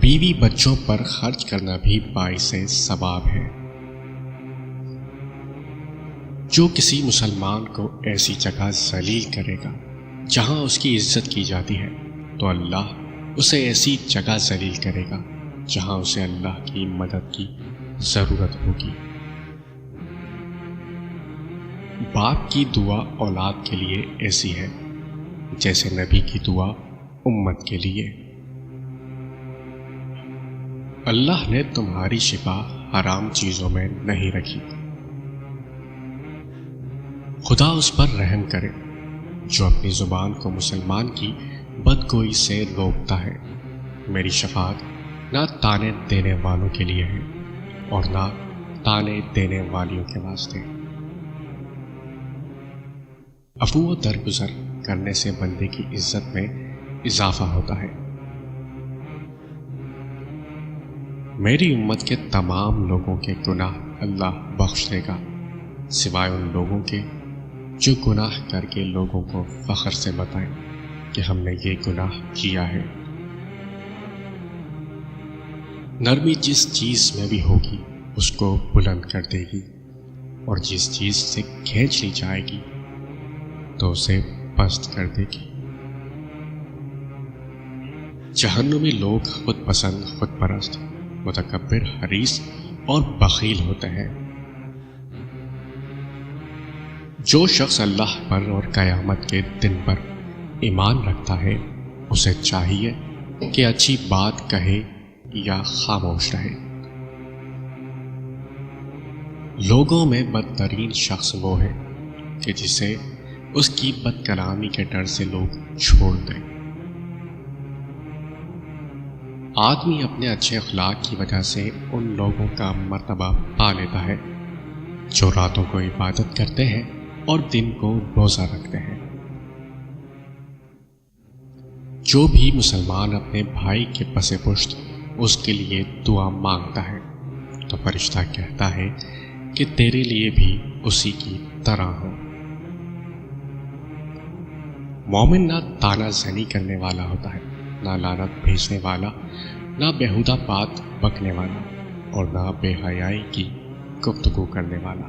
بیوی بچوں پر خرچ کرنا بھی باعث ثواب ہے۔ جو کسی مسلمان کو ایسی جگہ ذلیل کرے گا جہاں اس کی عزت کی جاتی ہے تو اللہ اسے ایسی جگہ ذلیل کرے گا جہاں اسے اللہ کی مدد کی ضرورت ہوگی۔ باپ کی دعا اولاد کے لیے ایسی ہے جیسے نبی کی دعا امت کے لیے۔ اللہ نے تمہاری شفا حرام چیزوں میں نہیں رکھی، خدا اس پر رحم کرے جو اپنی زبان کو مسلمان کی بدگوئی سے روکتا ہے۔ میری شفاعت نہ تانے دینے والوں کے لیے ہے اور نہ تانے دینے والیوں کے واسطے۔ عفو و درگزر کرنے سے بندے کی عزت میں اضافہ ہوتا ہے۔ میری امت کے تمام لوگوں کے گناہ اللہ بخش دے گا سوائے ان لوگوں کے جو گناہ کر کے لوگوں کو فخر سے بتائیں کہ ہم نے یہ گناہ کیا ہے۔ نرمی جس چیز میں بھی ہوگی اس کو بلند کر دے گی اور جس چیز سے کھینچ لی جائے گی تو اسے پست کر دے گی۔ جہنمی لوگ خود پسند، خود پرست، متکبر، حریص اور بخیل ہوتے ہیں۔ جو شخص اللہ پر اور قیامت کے دن پر ایمان رکھتا ہے اسے چاہیے کہ اچھی بات کہے یا خاموش رہے۔ لوگوں میں بدترین شخص وہ ہے کہ جسے اس کی بد کلامی کے ڈر سے لوگ چھوڑ دیں۔ آدمی اپنے اچھے اخلاق کی وجہ سے ان لوگوں کا مرتبہ پا لیتا ہے جو راتوں کو عبادت کرتے ہیں اور دن کو روزہ رکھتے ہیں۔ جو بھی مسلمان اپنے بھائی کے پس پشت اس کے لیے دعا مانگتا ہے تو فرشتہ کہتا ہے کہ تیرے لیے بھی اسی کی طرح ہو۔ مومن نہ تانا زنی کرنے والا ہوتا ہے، نہ لعنت بھیجنے والا، نہ بیہودہ بات بکنے والا اور نہ بے حیائی کی گفتگو کرنے والا۔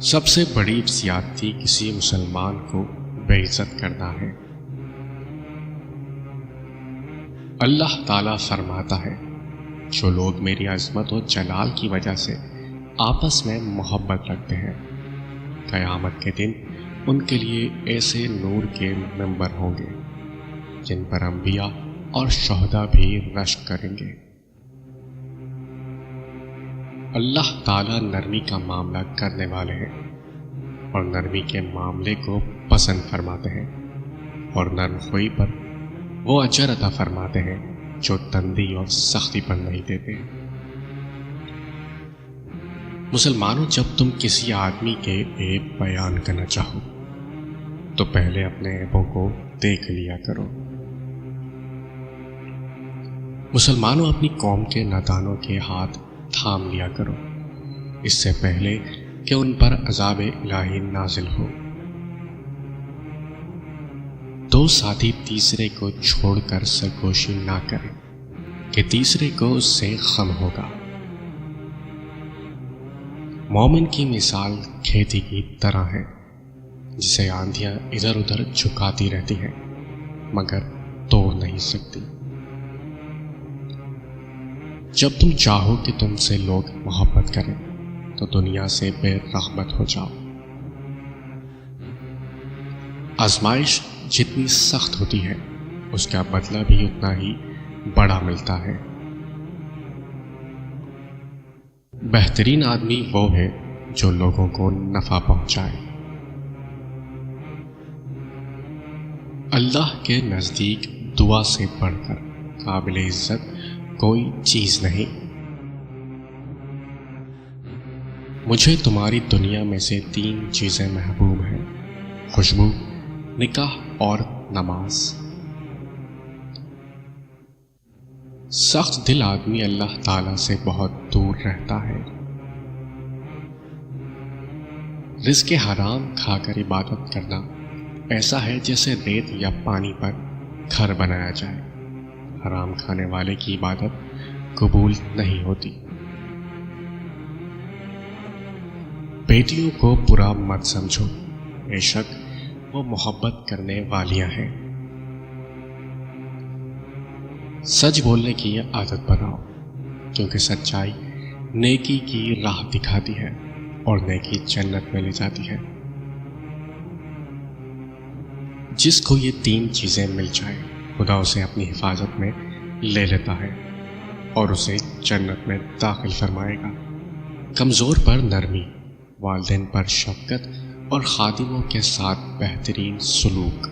سب سے بڑی زیادتی کسی مسلمان کو بے عزت کرنا ہے۔ اللہ تعالیٰ فرماتا ہے جو لوگ میری عظمت و جلال کی وجہ سے آپس میں محبت رکھتے ہیں قیامت کے دن ان کے لیے ایسے نور کے ممبر ہوں گے جن پر انبیاء اور شہداء بھی رشک کریں گے۔ اللہ تعالیٰ نرمی کا معاملہ کرنے والے ہیں اور نرمی کے معاملے کو پسند فرماتے ہیں، اور نرم خوئی پر وہ اجر عطا فرماتے ہیں جو تندی اور سختی پر نہیں دیتے۔ مسلمانوں، جب تم کسی آدمی کے عیب بیان کرنا چاہو تو پہلے اپنے عیبوں کو دیکھ لیا کرو۔ مسلمانوں، اپنی قوم کے نادانوں کے ہاتھ تھام لیا کرو اس سے پہلے کہ ان پر عذاب الہی نازل ہو۔ دو ساتھی تیسرے کو چھوڑ کر سرگوشی نہ کریں کہ تیسرے کو اس سے غم ہوگا۔ مومن کی مثال کھیتی کی طرح ہے جسے آندھیاں ادھر ادھر جھکاتی رہتی ہیں مگر توڑ نہیں سکتی۔ جب تم چاہو کہ تم سے لوگ محبت کریں تو دنیا سے بے رغبت ہو جاؤ۔ آزمائش جتنی سخت ہوتی ہے اس کا بدلہ بھی اتنا ہی بڑا ملتا ہے۔ بہترین آدمی وہ ہے جو لوگوں کو نفع پہنچائے۔ اللہ کے نزدیک دعا سے بڑھ کر قابل عزت کوئی چیز نہیں۔ مجھے تمہاری دنیا میں سے 3 چیزیں محبوب ہیں: خوشبو، نکاح اور نماز۔ سخت دل آدمی اللہ تعالیٰ سے بہت دور رہتا ہے۔ رزق حرام کھا کر عبادت کرنا ایسا ہے جیسے ریت یا پانی پر گھر بنایا جائے۔ حرام کھانے والے کی عبادت قبول نہیں ہوتی۔ بیٹیوں کو برا مت سمجھو، بے شک وہ محبت کرنے والیاں ہیں۔ سچ بولنے کی عادت بناؤ، کیونکہ سچائی نیکی کی راہ دکھاتی ہے اور نیکی جنت میں لے جاتی ہے۔ جس کو یہ 3 چیزیں مل جائیں خدا اسے اپنی حفاظت میں لے لیتا ہے اور اسے جنت میں داخل فرمائے گا۔ کمزور پر نرمی، والدین پر شفقت اور خادموں کے ساتھ بہترین سلوک۔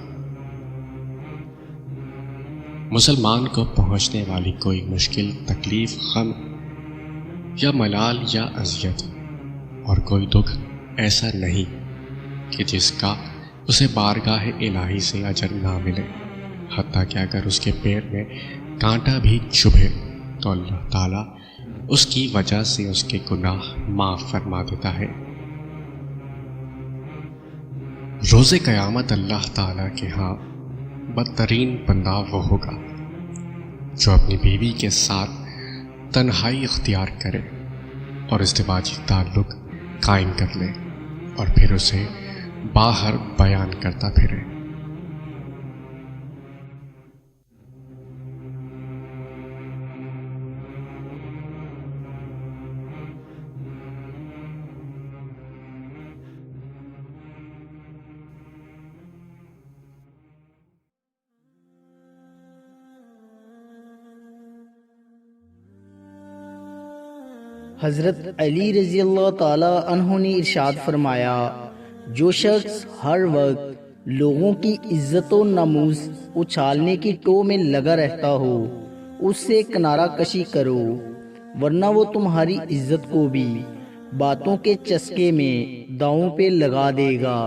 مسلمان کو پہنچنے والی کوئی مشکل، تکلیف، غم یا ملال یا اذیت اور کوئی دکھ ایسا نہیں کہ جس کا اسے بارگاہ الہی سے اجر نہ ملے، حتیٰ کہ اگر اس کے پیر میں کانٹا بھی چبھے تو اللہ تعالیٰ اس کی وجہ سے اس کے گناہ معاف فرما دیتا ہے۔ روز قیامت اللہ تعالیٰ کے ہاں بدترین بندہ وہ ہوگا جو اپنی بیوی کے ساتھ تنہائی اختیار کرے اور ازدواجی تعلق قائم کر لے اور پھر اسے باہر بیان کرتا پھرے۔ حضرت علی رضی اللہ تعالی عنہ نے ارشاد فرمایا، جو شخص ہر وقت لوگوں کی عزت و ناموس اچھالنے کی ٹو میں لگا رہتا ہو، اس سے کنارہ کشی کرو، ورنہ وہ تمہاری عزت کو بھی باتوں کے چسکے میں داؤں پہ لگا دے گا۔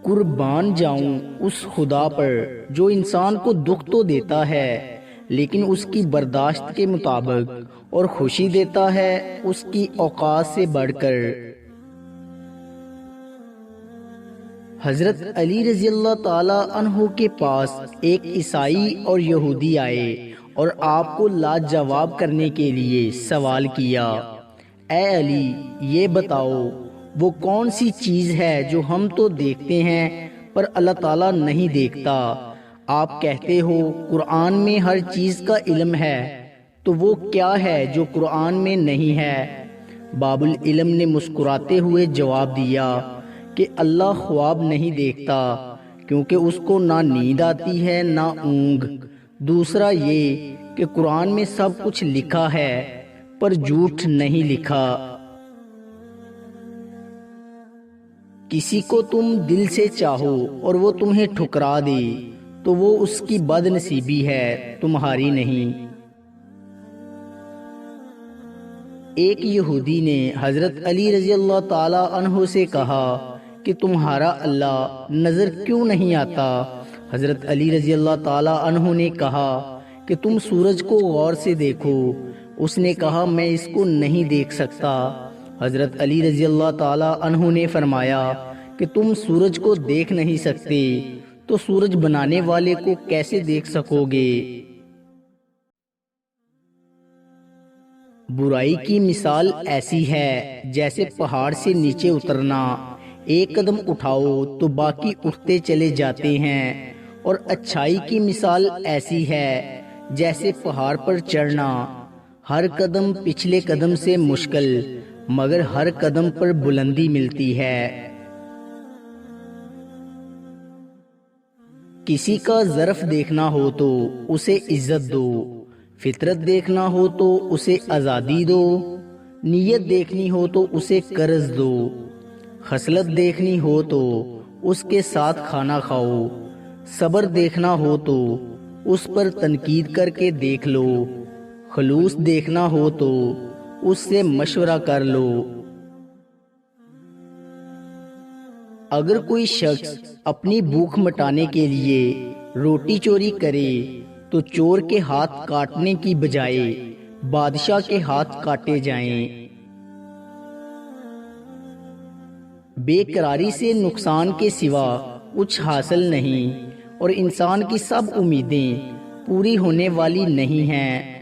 قربان جاؤں اس خدا پر جو انسان کو دکھ تو دیتا ہے لیکن اس کی برداشت کے مطابق اور خوشی دیتا ہے اس کی اوقات سے بڑھ کر۔ حضرت علی رضی اللہ تعالی عنہ کے پاس ایک عیسائی اور یہودی آئے اور آپ کو لاجواب کرنے کے لیے سوال کیا، اے علی یہ بتاؤ وہ کون سی چیز ہے جو ہم تو دیکھتے ہیں پر اللہ تعالیٰ نہیں دیکھتا؟ آپ کہتے ہو قرآن میں ہر چیز کا علم ہے، تو وہ کیا ہے جو قرآن میں نہیں ہے؟ باب العلم نے مسکراتے ہوئے جواب دیا کہ اللہ خواب نہیں دیکھتا، کیونکہ اس کو نہ نیند آتی ہے نہ اونگ۔ دوسرا یہ کہ قرآن میں سب کچھ لکھا ہے پر جھوٹ نہیں لکھا۔ کسی کو تم دل سے چاہو اور وہ تمہیں ٹھکرا دے تو وہ اس کی بد نصیبی ہے، تمہاری نہیں۔ ایک یہودی نے حضرت علی رضی اللہ تعالی عنہ سے کہا کہ تمہارا اللہ نظر کیوں نہیں آتا؟ حضرت علی رضی اللہ تعالی عنہ نے کہا کہ تم سورج کو غور سے دیکھو۔ اس نے کہا میں اس کو نہیں دیکھ سکتا۔ حضرت علی رضی اللہ تعالی عنہ نے فرمایا کہ تم سورج کو دیکھ نہیں سکتے تو سورج بنانے والے کو کیسے دیکھ سکو گے؟ برائی کی مثال ایسی ہے جیسے پہاڑ سے نیچے اترنا، ایک قدم اٹھاؤ تو باقی اٹھتے چلے جاتے ہیں، اور اچھائی کی مثال ایسی ہے جیسے پہاڑ پر چڑھنا، ہر قدم پچھلے قدم سے مشکل مگر ہر قدم پر بلندی ملتی ہے۔ کسی کا ظرف دیکھنا ہو تو اسے عزت دو، فطرت دیکھنا ہو تو اسے آزادی دو، نیت دیکھنی ہو تو اسے قرض دو، خصلت دیکھنی ہو تو اس کے ساتھ کھانا کھاؤ، صبر دیکھنا ہو تو اس پر تنقید کر کے دیکھ لو، خلوص دیکھنا ہو تو اس سے مشورہ کر لو۔ اگر کوئی شخص اپنی بھوک مٹانے کے لیے روٹی چوری کرے تو چور کے ہاتھ کاٹنے کی بجائے بادشاہ کے ہاتھ کاٹے جائیں۔ بے قراری سے نقصان کے سوا کچھ حاصل نہیں، اور انسان کی سب امیدیں پوری ہونے والی نہیں ہیں۔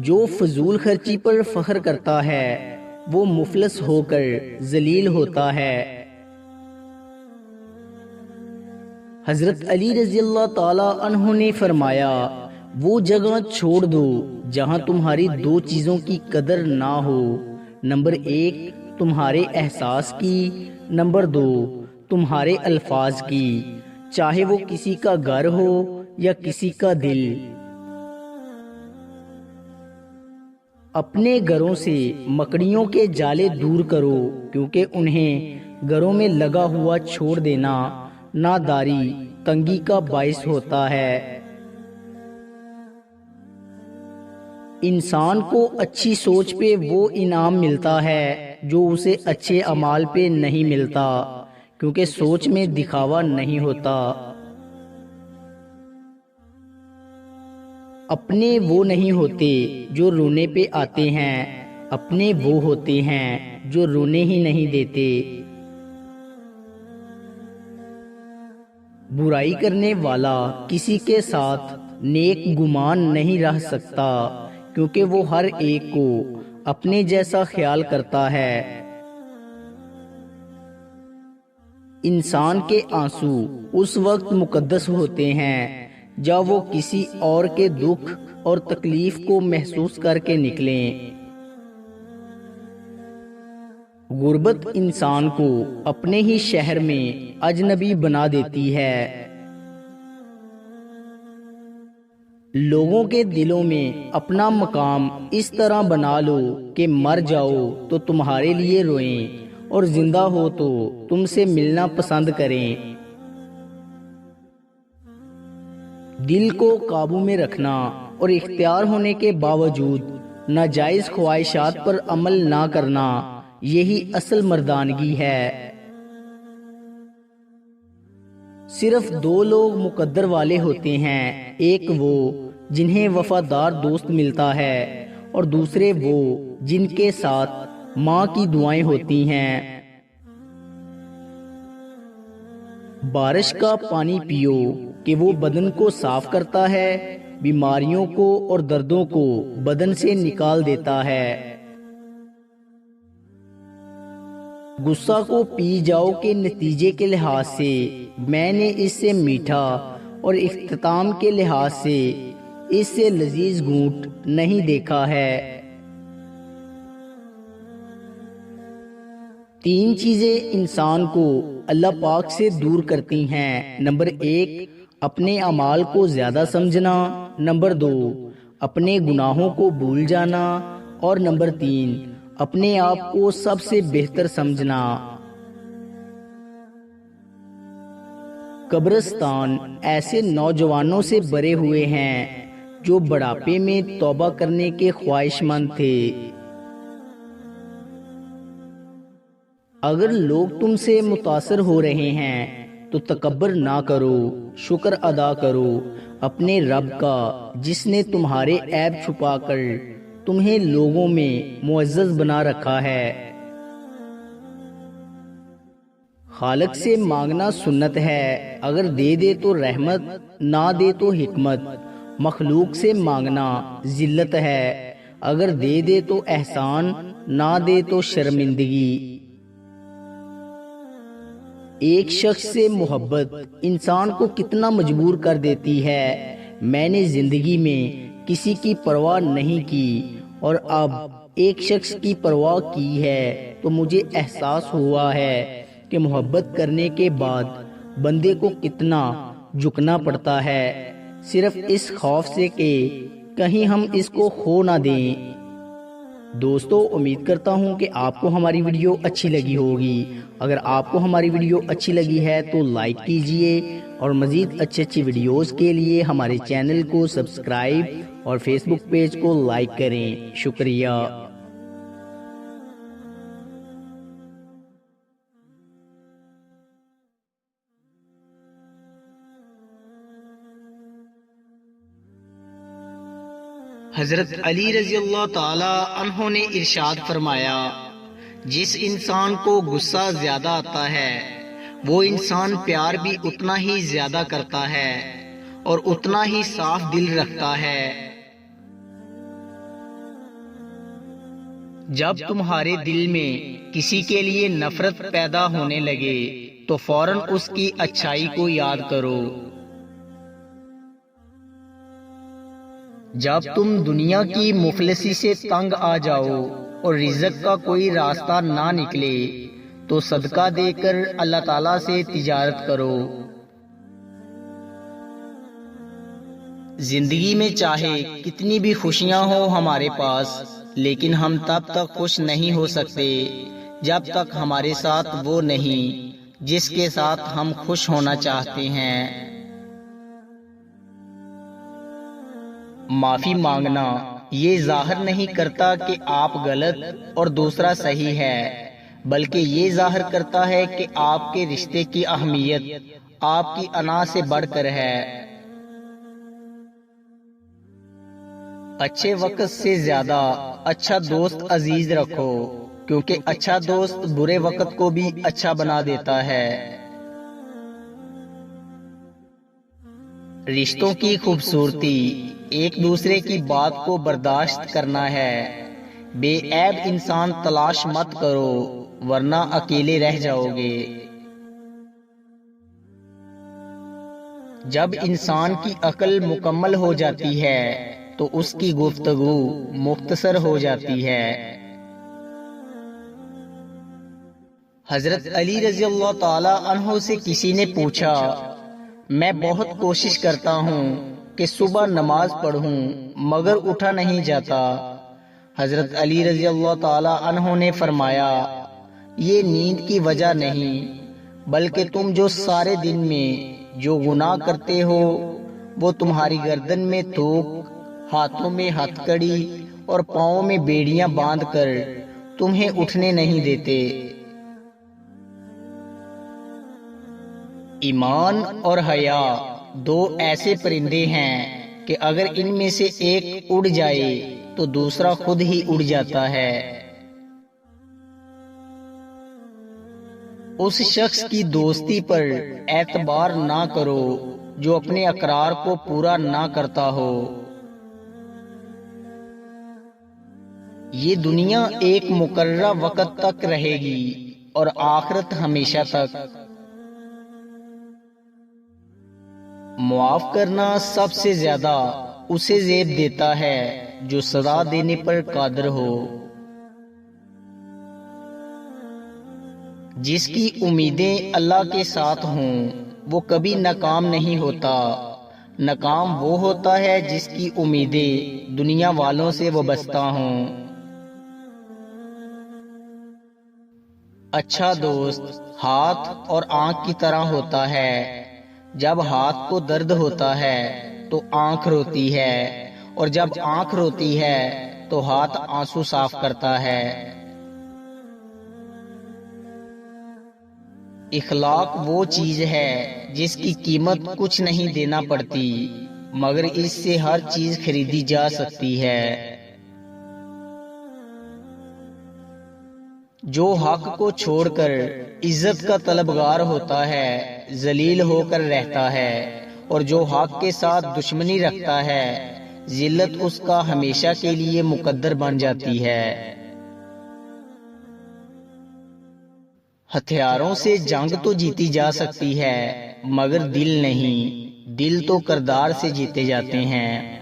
جو فضول خرچی پر فخر کرتا ہے وہ مفلس ہو کر ذلیل ہوتا ہے۔ حضرت علی رضی اللہ تعالی عنہ نے فرمایا، وہ جگہ چھوڑ دو جہاں تمہاری دو چیزوں کی قدر نہ ہو، نمبر 1 تمہارے احساس کی، نمبر 2 تمہارے الفاظ کی، چاہے وہ کسی کا گھر ہو یا کسی کا دل۔ اپنے گھروں سے مکڑیوں کے جالے دور کرو، کیونکہ انہیں گھروں میں لگا ہوا چھوڑ دینا ناداری تنگی کا باعث ہوتا ہے۔ انسان کو اچھی سوچ پہ وہ انعام ملتا ہے جو اسے اچھے اعمال پہ نہیں ملتا، کیونکہ سوچ میں دکھاوا نہیں ہوتا۔ اپنے وہ نہیں ہوتے جو رونے پہ آتے ہیں، اپنے وہ ہوتے ہیں جو رونے ہی نہیں دیتے۔ برائی کرنے والا کسی کے ساتھ نیک گمان نہیں رہ سکتا، کیونکہ وہ ہر ایک کو اپنے جیسا خیال کرتا ہے۔ انسان کے آنسو اس وقت مقدس ہوتے ہیں جب وہ کسی اور کے دکھ اور تکلیف کو محسوس کر کے نکلیں۔ غربت انسان کو اپنے ہی شہر میں اجنبی بنا دیتی ہے۔ لوگوں کے دلوں میں اپنا مقام اس طرح بنا لو کہ مر جاؤ تو تمہارے لیے روئیں اور زندہ ہو تو تم سے ملنا پسند کریں۔ دل کو قابو میں رکھنا اور اختیار ہونے کے باوجود ناجائز خواہشات پر عمل نہ کرنا، یہی اصل مردانگی ہے۔ صرف 2 لوگ مقدر والے ہوتے ہیں، ایک وہ جنہیں وفادار دوست ملتا ہے اور دوسرے وہ جن کے ساتھ ماں کی دعائیں ہوتی ہیں۔ بارش کا پانی پیو کہ وہ بدن کو صاف کرتا ہے، بیماریوں کو اور دردوں کو بدن سے نکال دیتا ہے۔ غصہ کو پی جاؤ کے نتیجے کے لحاظ سے میں نے اس سے میٹھا اور اختتام کے لحاظ سے اس سے لذیذ گھونٹ نہیں دیکھا ہے۔ 3 چیزیں انسان کو اللہ پاک سے دور کرتی ہیں، نمبر 1 اپنے اعمال کو زیادہ سمجھنا، نمبر 2 اپنے گناہوں کو بھول جانا، اور نمبر 3 اپنے آپ کو سب سے بہتر سمجھنا۔ قبرستان ایسے نوجوانوں سے بھرے ہوئے ہیں جو بڑھاپے میں توبہ کرنے کے خواہش مند تھے۔ اگر لوگ تم سے متاثر ہو رہے ہیں تو تکبر نہ کرو، شکر ادا کرو اپنے رب کا جس نے تمہارے عیب چھپا کر تمہیں لوگوں میں معزز بنا رکھا ہے۔ خالق سے مانگنا سنت ہے، اگر دے دے تو رحمت، نہ دے تو حکمت۔ مخلوق سے مانگنا ذلت ہے، اگر دے دے تو احسان، نہ دے تو شرمندگی۔ ایک شخص سے محبت انسان کو کتنا مجبور کر دیتی ہے۔ میں نے زندگی میں کسی کی پرواہ نہیں کی اور اب ایک شخص کی پرواہ کی ہے تو مجھے احساس ہوا ہے کہ محبت کرنے کے بعد بندے کو کتنا جھکنا پڑتا ہے، صرف اس خوف سے کہ کہیں ہم اس کو کھو نہ دیں۔ دوستو، امید کرتا ہوں کہ آپ کو ہماری ویڈیو اچھی لگی ہوگی۔ اگر آپ کو ہماری ویڈیو اچھی لگی ہے تو لائک کیجئے اور مزید اچھی ویڈیوز کے لیے ہمارے چینل کو سبسکرائب اور فیس بک پیج کو لائک کریں۔ شکریہ۔ حضرت علی رضی اللہ تعالی عنہ نے ارشاد فرمایا، جس انسان کو غصہ زیادہ آتا ہے وہ انسان پیار بھی اتنا ہی زیادہ کرتا ہے اور اتنا ہی صاف دل رکھتا ہے۔ جب تمہارے دل میں کسی کے لیے نفرت پیدا ہونے لگے تو فوراً اس کی اچھائی کو یاد کرو۔ جب تم دنیا کی مفلسی سے تنگ آ جاؤ اور رزق کا کوئی راستہ نہ نکلے تو صدقہ دے کر اللہ تعالیٰ سے تجارت کرو۔ زندگی میں چاہے کتنی بھی خوشیاں ہو ہمارے پاس، لیکن ہم تب تک خوش نہیں ہو سکتے جب تک ہمارے ساتھ وہ نہیں جس کے ساتھ ہم خوش ہونا چاہتے ہیں۔ معافی مانگنا یہ ظاہر نہیں کرتا کہ آپ غلط اور دوسرا صحیح ہے، بلکہ یہ ظاہر کرتا ہے کہ آپ کے رشتے کی اہمیت آپ کی انا سے بڑھ کر ہے۔ اچھے وقت سے زیادہ اچھا دوست عزیز رکھو، کیونکہ اچھا دوست برے وقت کو بھی اچھا بنا دیتا ہے۔ رشتوں کی خوبصورتی ایک دوسرے کی بات کو برداشت کرنا ہے۔ بے عیب انسان تلاش مت کرو ورنہ اکیلے رہ جاؤ گے۔ جب انسان کی عقل مکمل ہو جاتی ہے تو اس کی گفتگو مختصر ہو جاتی ہے۔ حضرت علی رضی اللہ تعالی عنہ سے کسی نے پوچھا، میں بہت کوشش کرتا ہوں کہ صبح نماز پڑھوں مگر اٹھا نہیں جاتا۔ حضرت علی رضی اللہ تعالی عنہ نے فرمایا، یہ نیند کی وجہ نہیں بلکہ تم جو سارے دن میں جو گناہ کرتے ہو وہ تمہاری گردن میں تھوک، ہاتھوں میں ہتھ کڑی اور پاؤں میں بیڑیاں باندھ کر تمہیں اٹھنے نہیں دیتے۔ ایمان اور حیا دو ایسے پرندے ہیں کہ اگر ان میں سے ایک اڑ جائے تو دوسرا خود ہی اڑ جاتا ہے۔ اس شخص کی دوستی پر اعتبار نہ کرو جو اپنے اقرار کو پورا نہ کرتا ہو۔ یہ دنیا ایک مقررہ وقت تک رہے گی اور آخرت ہمیشہ تک۔ معاف کرنا سب سے زیادہ اسے زیب دیتا ہے جو سزا دینے پر قادر ہو۔ جس کی امیدیں اللہ کے ساتھ ہوں وہ کبھی ناکام نہیں ہوتا۔ ناکام وہ ہوتا ہے جس کی امیدیں دنیا والوں سے وابستہ ہوں۔ اچھا دوست ہاتھ اور آنکھ کی طرح ہوتا ہے۔ جب ہاتھ کو درد ہوتا ہے تو آنکھ روتی ہے، اور جب آنکھ روتی ہے تو ہاتھ آنسو صاف کرتا ہے۔ اخلاق وہ چیز ہے جس کی قیمت کچھ نہیں دینا پڑتی مگر اس سے ہر چیز خریدی جا سکتی ہے۔ جو حق کو چھوڑ کر عزت کا طلبگار ہوتا ہے ذلیل ہو کر رہتا ہے، اور جو حق کے ساتھ دشمنی رکھتا ہے ذلت اس کا ہمیشہ کے لیے مقدر بن جاتی ہے۔ ہتھیاروں سے جنگ تو جیتی جا سکتی ہے مگر دل نہیں، دل تو کردار سے جیتے جاتے ہیں۔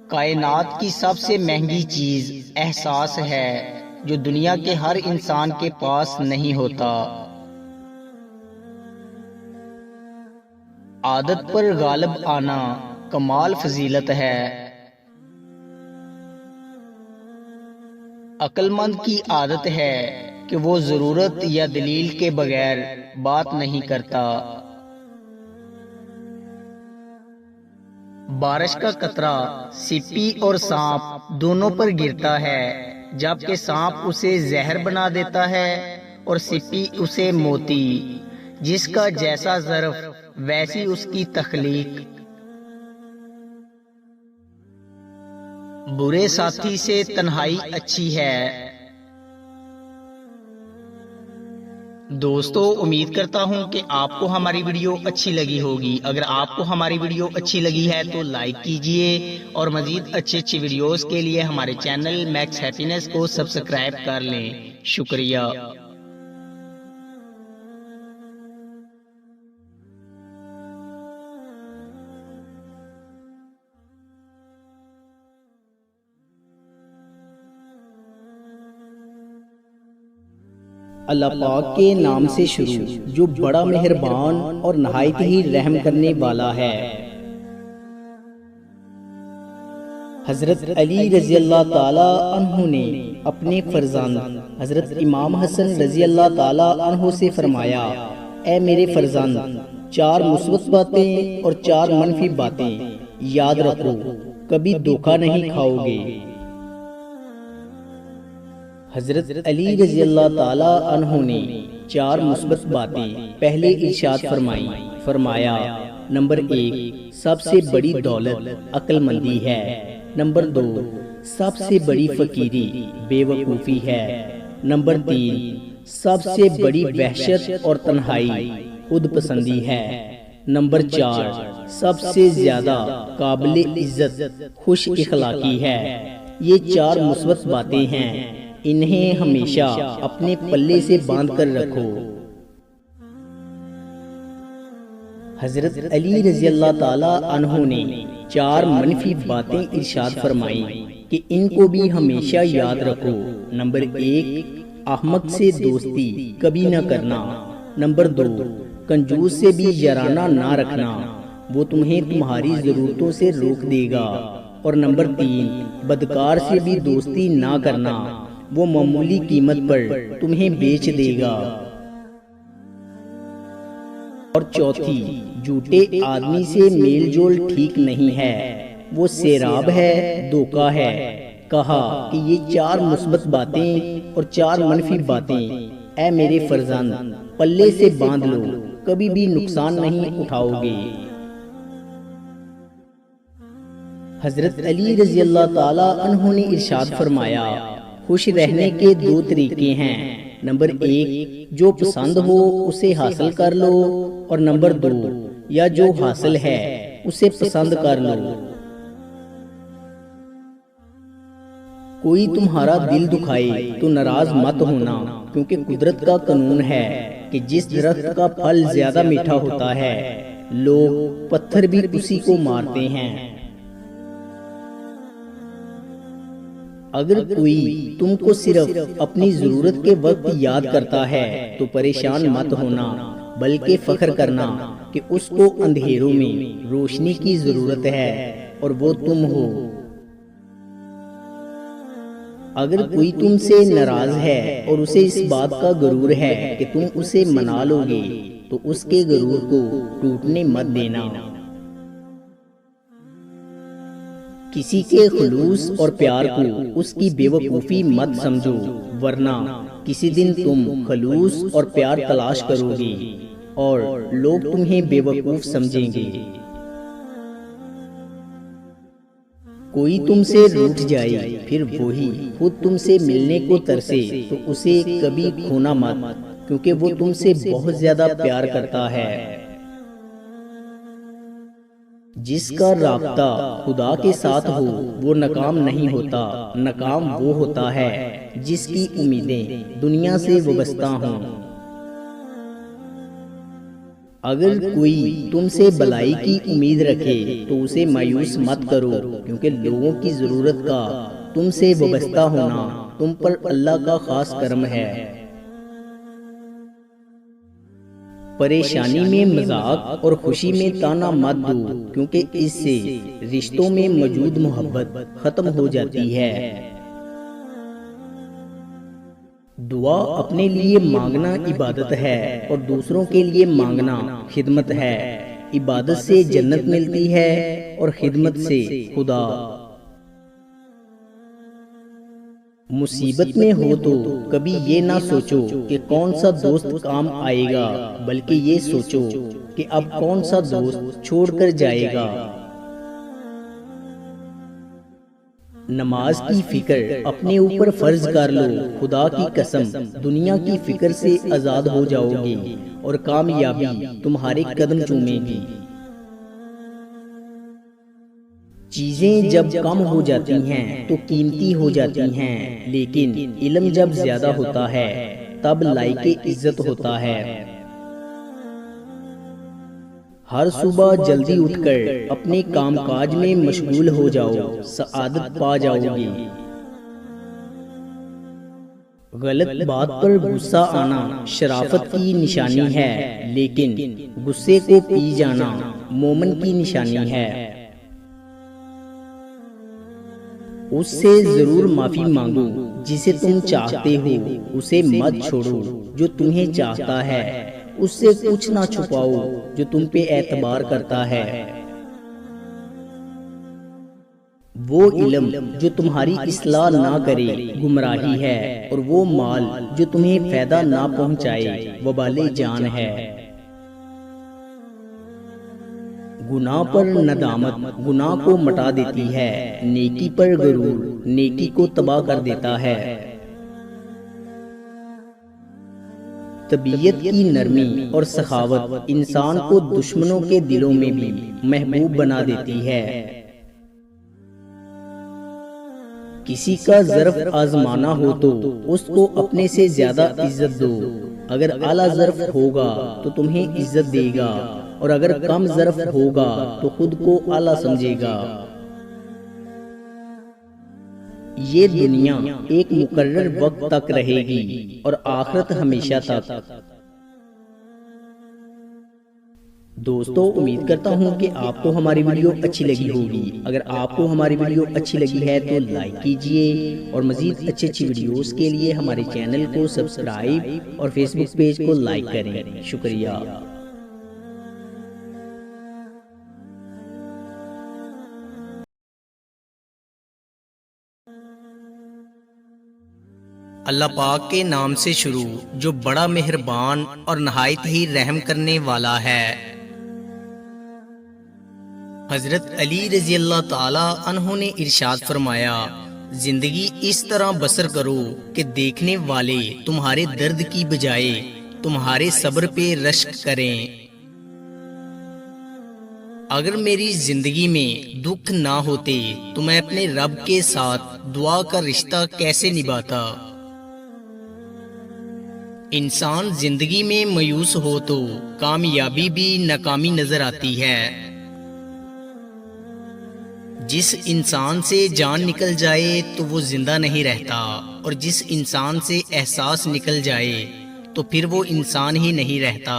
کائنات کی سب سے مہنگی چیز احساس ہے جو دنیا کے ہر انسان کے پاس نہیں ہوتا۔ عادت پر غالب آنا کمال فضیلت ہے۔ عقل مند کی عادت ہے کہ وہ ضرورت یا دلیل کے بغیر بات نہیں کرتا۔ بارش کا قطرہ سپی اور سانپ دونوں پر گرتا ہے، جبکہ سانپ اسے زہر بنا دیتا ہے اور سپی اسے موتی۔ جس کا جیسا ظرف ویسی اس کی تخلیق۔ برے ساتھی سے تنہائی اچھی ہے۔ دوستو، امید کرتا ہوں کہ آپ کو ہماری ویڈیو اچھی لگی ہوگی۔ اگر آپ کو ہماری ویڈیو اچھی لگی ہے تو لائک کیجئے اور مزید اچھی ویڈیوز کے لیے ہمارے چینل میکس ہیپینس کو سبسکرائب کر لیں۔ شکریہ۔ اللہ پاک کے نام سے شروع جو بڑا مہربان اور نہایت ہی رحم کرنے والا ہے۔ حضرت علی رضی اللہ تعالی عنہ نے اپنے فرزند حضرت امام حسن رضی اللہ تعالی عنہ سے فرمایا، اے میرے فرزند، 4 مثبت باتیں اور 4 منفی باتیں یاد رکھو، کبھی دھوکہ نہیں کھاؤ گے۔ حضرت علی رضی اللہ تعالی عنہ نے 4 مثبت باتیں پہلے ارشاد فرمایا، نمبر 1، سب سے بڑی دولت عقل مندی ہے۔ نمبر 2، سب سے بڑی فقیری بے وقوفی ہے۔ نمبر 3، سب سے بڑی وحشت اور تنہائی خود پسندی ہے۔ نمبر 4، سب سے زیادہ قابل عزت خوش اخلاقی ہے۔ یہ 4 مثبت باتیں ہیں، انہیں ہمیشہ اپنے پلے سے باندھ کر رکھو۔ حضرت علی رضی اللہ تعالی عنہ نے 4 منفی باتیں ارشاد فرمائیں کہ ان کو بھی ہمیشہ یاد رکھو۔ نمبر 1، احمق سے دوستی کبھی نہ کرنا۔ نمبر 2، کنجوس سے بھی یارانہ نہ رکھنا، وہ تمہیں تمہاری ضرورتوں سے روک دے گا۔ اور نمبر 3، بدکار سے بھی دوستی نہ کرنا، وہ معمولی قیمت پر تمہیں بیچ دے گا۔ اور چوتھی، جھوٹے آدمی سے میل جول ٹھیک نہیں ہے، وہ سیراب ہے، دھوکہ ہے۔ کہا کہ یہ 4 مثبت باتیں اور 4 منفی باتیں اے میرے فرزند پلے سے باندھ لو، کبھی بھی نقصان نہیں اٹھاؤ گے۔ حضرت علی رضی اللہ تعالی عنہ نے ارشاد فرمایا، خوش رہنے کے 2 طریقے ہیں۔ نمبر 1، جو پسند ہو اسے حاصل کر لو، اور نمبر 2، یا جو حاصل ہے اسے پسند کر لو۔ کوئی تمہارا دل دکھائے تو ناراض مت ہونا، کیونکہ قدرت کا قانون ہے کہ جس درخت کا پھل زیادہ میٹھا ہوتا ہے لوگ پتھر بھی اسی کو مارتے ہیں۔ اگر کوئی تم کو صرف اپنی ضرورت کے وقت یاد کرتا ہے تو پریشان مت ہونا، بلکہ فخر کرنا کہ اس کو اندھیروں میں روشنی کی ضرورت ہے اور وہ تم ہو۔ اگر کوئی تم سے ناراض ہے اور اسے اس بات کا غرور ہے کہ تم اسے منا لو گے تو اس کے غرور کو ٹوٹنے مت دینا۔ کسی کے خلوص اور پیار کو اس کی بے وقوفی مت سمجھو، ورنہ کسی دن تم خلوص اور پیار تلاش کرو گے اور لوگ تمہیں بے وقوف سمجھیں گے۔ کوئی تم سے روٹھ جائے پھر وہی خود تم سے ملنے کو ترسے تو اسے کبھی کھونا مت، کیونکہ وہ تم سے بہت زیادہ پیار کرتا ہے۔ جس کا رابطہ خدا کے ساتھ ہو وہ ناکام نہیں ہوتا، ناکام وہ ہوتا ہے جس کی امیدیں دنیا سے وابستہ ہوں۔ اگر کوئی تم سے بلائی کی امید رکھے تو اسے مایوس مت کرو، کیونکہ لوگوں کی ضرورت کا تم سے وابستہ ہونا تم پر اللہ کا خاص کرم ہے۔ پریشانی میں مذاق اور خوشی میں تانا مت دو، کیونکہ اس سے رشتوں میں موجود محبت ختم ہو جاتی ہے۔ دعا اپنے لیے مانگنا عبادت ہے اور دوسروں کے لیے مانگنا خدمت ہے۔ عبادت سے جنت ملتی ہے اور خدمت سے خدا۔ مصیبت میں ہو تو کبھی یہ نہ سوچو کہ کون سا دوست کام آئے گا، بلکہ یہ سوچو کہ اب کون سا دوست چھوڑ کر جائے گا۔ نماز کی فکر اپنے اوپر فرض کر لو، خدا کی قسم دنیا کی فکر سے آزاد ہو جاؤ گے اور کامیابی تمہارے قدم چومے گی۔ چیزیں جب کم ہو جاتی ہیں تو قیمتی ہو جاتی ہیں، لیکن علم جب زیادہ ہوتا ہے تب لائق عزت ہوتا ہے۔ ہر صبح جلدی اٹھ کر اپنے کام کاج میں مشغول ہو جاؤ، سعادت پا جاؤ گے۔ غلط بات پر غصہ آنا شرافت کی نشانی ہے، لیکن غصے کو پی جانا مومن کی نشانی ہے۔ اس سے ضرور معافی مانگو جسے تم چاہتے ہو، اسے مت چھوڑو جو تمہیں چاہتا ہے، اس سے کچھ نہ چھپاؤ جو تم پہ اعتبار کرتا ہے۔ وہ علم جو تمہاری اصلاح نہ کرے گمراہی ہے، اور وہ مال جو تمہیں فائدہ نہ پہنچائے وبال جان ہے۔ گناہ پر ندامت گناہ کو مٹا دیتی ہے، نیکی پر غرور نیکی کو تباہ کر دیتا ہے۔ طبیعت کی نرمی اور سخاوت انسان کو دشمنوں کے دلوں میں بھی محبوب بنا دیتی ہے۔ کسی کا ظرف آزمانا ہو تو اس کو اپنے سے زیادہ عزت دو، اگر اعلیٰ ظرف ہوگا تو تمہیں عزت دے گا، اور اگر کم ظرف ہوگا تو خود کو اعلیٰ سمجھے گا۔ یہ دنیا ایک مقرر وقت تک رہے گی اور آخرت ہمیشہ تک۔ دوستو، امید کرتا ہوں کہ آپ کو ہماری ویڈیو اچھی لگی ہوگی۔ اگر آپ کو ہماری ویڈیو اچھی لگی ہے تو لائک کیجئے، اور مزید اچھی ویڈیوز کے لیے ہمارے چینل کو سبسکرائب اور فیس بک پیج کو لائک کریں۔ شکریہ۔ اللہ پاک کے نام سے شروع جو بڑا مہربان اور نہایت ہی رحم کرنے والا ہے۔ حضرت علی رضی اللہ تعالی عنہ نے ارشاد فرمایا، زندگی اس طرح بسر کرو کہ دیکھنے والے تمہارے درد کی بجائے تمہارے صبر پہ رشک کریں۔ اگر میری زندگی میں دکھ نہ ہوتے تو میں اپنے رب کے ساتھ دعا کا رشتہ کیسے نبھاتا۔ انسان زندگی میں مایوس ہو تو کامیابی بھی ناکامی نظر آتی ہے۔ جس انسان سے جان نکل جائے تو وہ زندہ نہیں رہتا، اور جس انسان سے احساس نکل جائے تو پھر وہ انسان ہی نہیں رہتا۔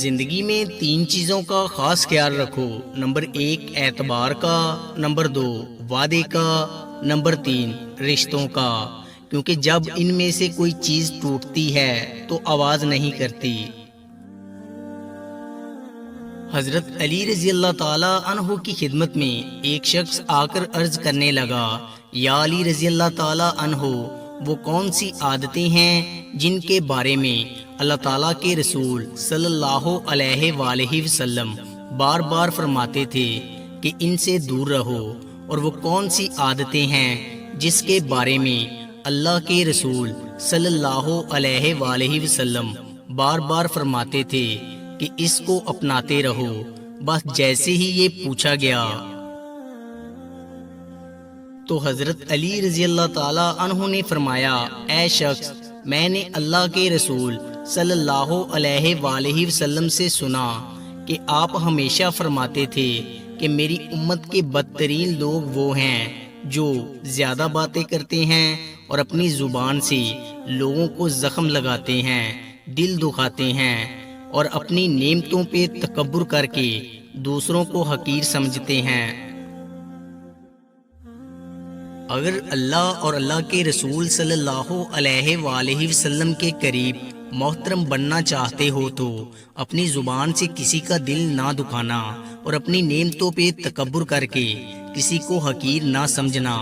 زندگی میں 3 چیزوں کا خاص خیال رکھو۔ نمبر 1 اعتبار کا، نمبر 2 وعدے کا، نمبر 3 رشتوں کا، کیونکہ جب ان میں سے کوئی چیز ٹوٹتی ہے تو آواز نہیں کرتی۔ حضرت علی رضی اللہ تعالی عنہ کی خدمت میں ایک شخص آ کر عرض کرنے لگا، یا علی رضی اللہ تعالی عنہ، وہ کون سی عادتیں ہیں جن کے بارے میں اللہ تعالیٰ کے رسول صلی اللہ علیہ وآلہ وسلم بار بار فرماتے تھے کہ ان سے دور رہو، اور وہ کون سی عادتیں ہیں جس کے بارے میں اللہ کے رسول صلی اللہ علیہ وآلہ وسلم بار بار فرماتے تھے کہ اس کو اپناتے رہو۔ بس جیسے ہی یہ پوچھا گیا تو حضرت علی رضی اللہ تعالی عنہ نے فرمایا، اے شخص، میں نے اللہ کے رسول صلی اللہ علیہ وآلہ وسلم سے سنا کہ آپ ہمیشہ فرماتے تھے کہ میری امت کے بدترین لوگ وہ ہیں جو زیادہ باتیں کرتے ہیں اور اپنی زبان سے لوگوں کو زخم لگاتے ہیں، دل دکھاتے ہیں، اور اپنی نعمتوں پہ تکبر کر کے دوسروں کو حقیر سمجھتے ہیں۔ اگر اللہ اور اللہ کے رسول صلی اللہ علیہ وآلہ وسلم کے قریب محترم بننا چاہتے ہو تو اپنی زبان سے کسی کا دل نہ دکھانا، اور اپنی نعمتوں پہ تکبر کر کے کسی کو حقیر نہ سمجھنا،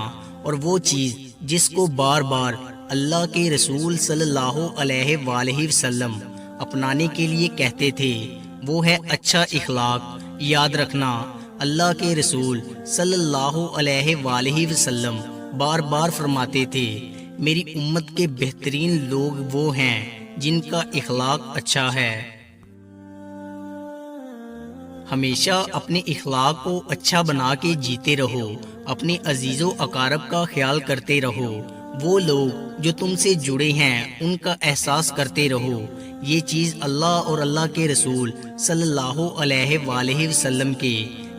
اور وہ چیز جس کو بار بار اللہ کے رسول صلی اللہ علیہ وآلہ وسلم اپنانے کے لیے کہتے تھے وہ ہے اچھا اخلاق۔ یاد رکھنا، اللہ کے رسول صلی اللہ علیہ وآلہ وسلم بار بار فرماتے تھے، میری امت کے بہترین لوگ وہ ہیں جن کا اخلاق اچھا ہے۔ ہمیشہ اپنے اخلاق کو اچھا بنا کے جیتے رہو، اپنے عزیز و اقارب کا خیال کرتے رہو، وہ لوگ جو تم سے جڑے ہیں ان کا احساس کرتے رہو۔ یہ چیز اللہ اور اللہ کے رسول صلی اللہ علیہ وآلہ وسلم کے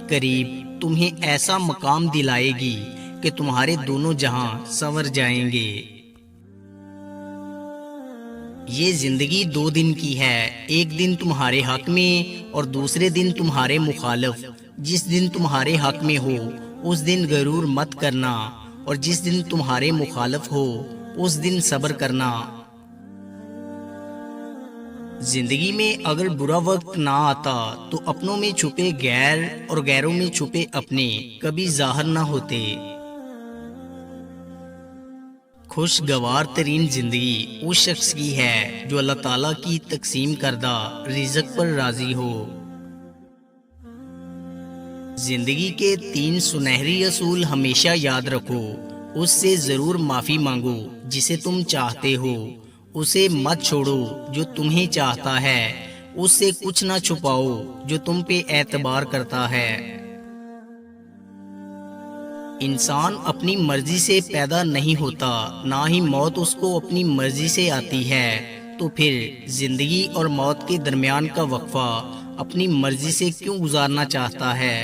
قریب تمہیں ایسا مقام دلائے گی کہ تمہارے دونوں جہاں سنور جائیں گے۔ یہ زندگی 2 دن کی ہے، ایک دن تمہارے حق میں اور دوسرے دن تمہارے مخالف۔ جس دن تمہارے حق میں ہو اس دن غرور مت کرنا، اور جس دن تمہارے مخالف ہو اس دن صبر کرنا۔ زندگی میں اگر برا وقت نہ آتا تو اپنوں میں چھپے غیر اور غیروں میں چھپے اپنے کبھی ظاہر نہ ہوتے۔ خوشگوار ترین زندگی اس شخص کی ہے جو اللہ تعالیٰ کی تقسیم کردہ رزق پر راضی ہو۔ زندگی کے 3 سنہری اصول ہمیشہ یاد رکھو۔ اس سے ضرور معافی مانگو جسے تم چاہتے ہو، اسے مت چھوڑو جو تمہیں چاہتا ہے، اس سے کچھ نہ چھپاؤ جو تم پہ اعتبار کرتا ہے۔ انسان اپنی مرضی سے پیدا نہیں ہوتا، نہ ہی موت اس کو اپنی مرضی سے آتی ہے، تو پھر زندگی اور موت کے درمیان کا وقفہ اپنی مرضی سے کیوں گزارنا چاہتا ہے؟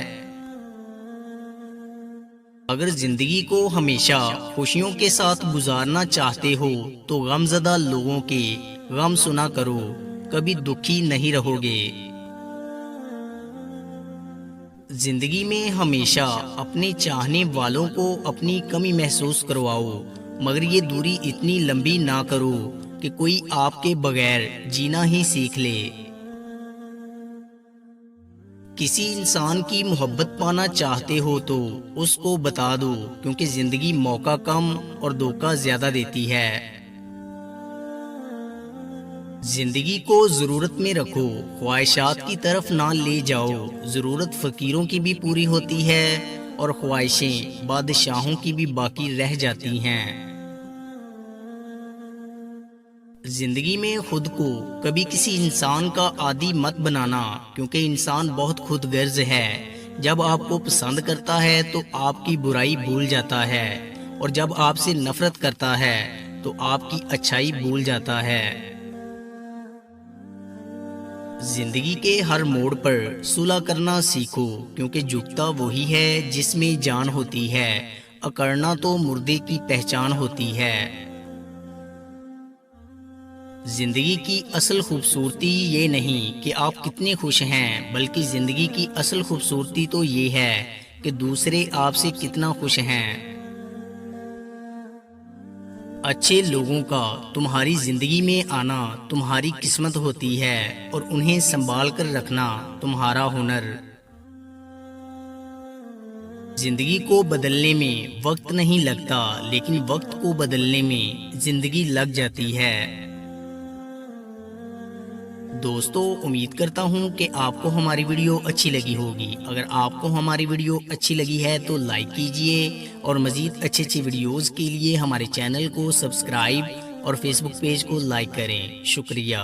اگر زندگی کو ہمیشہ خوشیوں کے ساتھ گزارنا چاہتے ہو تو غم زدہ لوگوں کے غم سنا کرو، کبھی دکھی نہیں رہو گے۔ زندگی میں ہمیشہ اپنے چاہنے والوں کو اپنی کمی محسوس کرواؤ، مگر یہ دوری اتنی لمبی نہ کرو کہ کوئی آپ کے بغیر جینا ہی سیکھ لے۔ کسی انسان کی محبت پانا چاہتے ہو تو اس کو بتا دو، کیونکہ زندگی موقع کم اور دھوکہ زیادہ دیتی ہے۔ زندگی کو ضرورت میں رکھو، خواہشات کی طرف نہ لے جاؤ۔ ضرورت فقیروں کی بھی پوری ہوتی ہے اور خواہشیں بادشاہوں کی بھی باقی رہ جاتی ہیں۔ زندگی میں خود کو کبھی کسی انسان کا عادی مت بنانا، کیونکہ انسان بہت خود غرض ہے۔ جب آپ کو پسند کرتا ہے تو آپ کی برائی بھول جاتا ہے، اور جب آپ سے نفرت کرتا ہے تو آپ کی اچھائی بھول جاتا ہے۔ زندگی کے ہر موڑ پر صلح کرنا سیکھو، کیونکہ جھکتا وہی ہے جس میں جان ہوتی ہے، اکڑنا تو مردے کی پہچان ہوتی ہے۔ زندگی کی اصل خوبصورتی یہ نہیں کہ آپ کتنے خوش ہیں، بلکہ زندگی کی اصل خوبصورتی تو یہ ہے کہ دوسرے آپ سے کتنا خوش ہیں۔ اچھے لوگوں کا تمہاری زندگی میں آنا تمہاری قسمت ہوتی ہے، اور انہیں سنبھال کر رکھنا تمہارا ہنر۔ زندگی کو بدلنے میں وقت نہیں لگتا، لیکن وقت کو بدلنے میں زندگی لگ جاتی ہے۔ دوستو، امید کرتا ہوں کہ آپ کو ہماری ویڈیو اچھی لگی ہوگی۔ اگر آپ کو ہماری ویڈیو اچھی لگی ہے تو لائک کیجئے، اور مزید اچھی ویڈیوز کے لیے ہمارے چینل کو سبسکرائب اور فیس بک پیج کو لائک کریں۔ شکریہ۔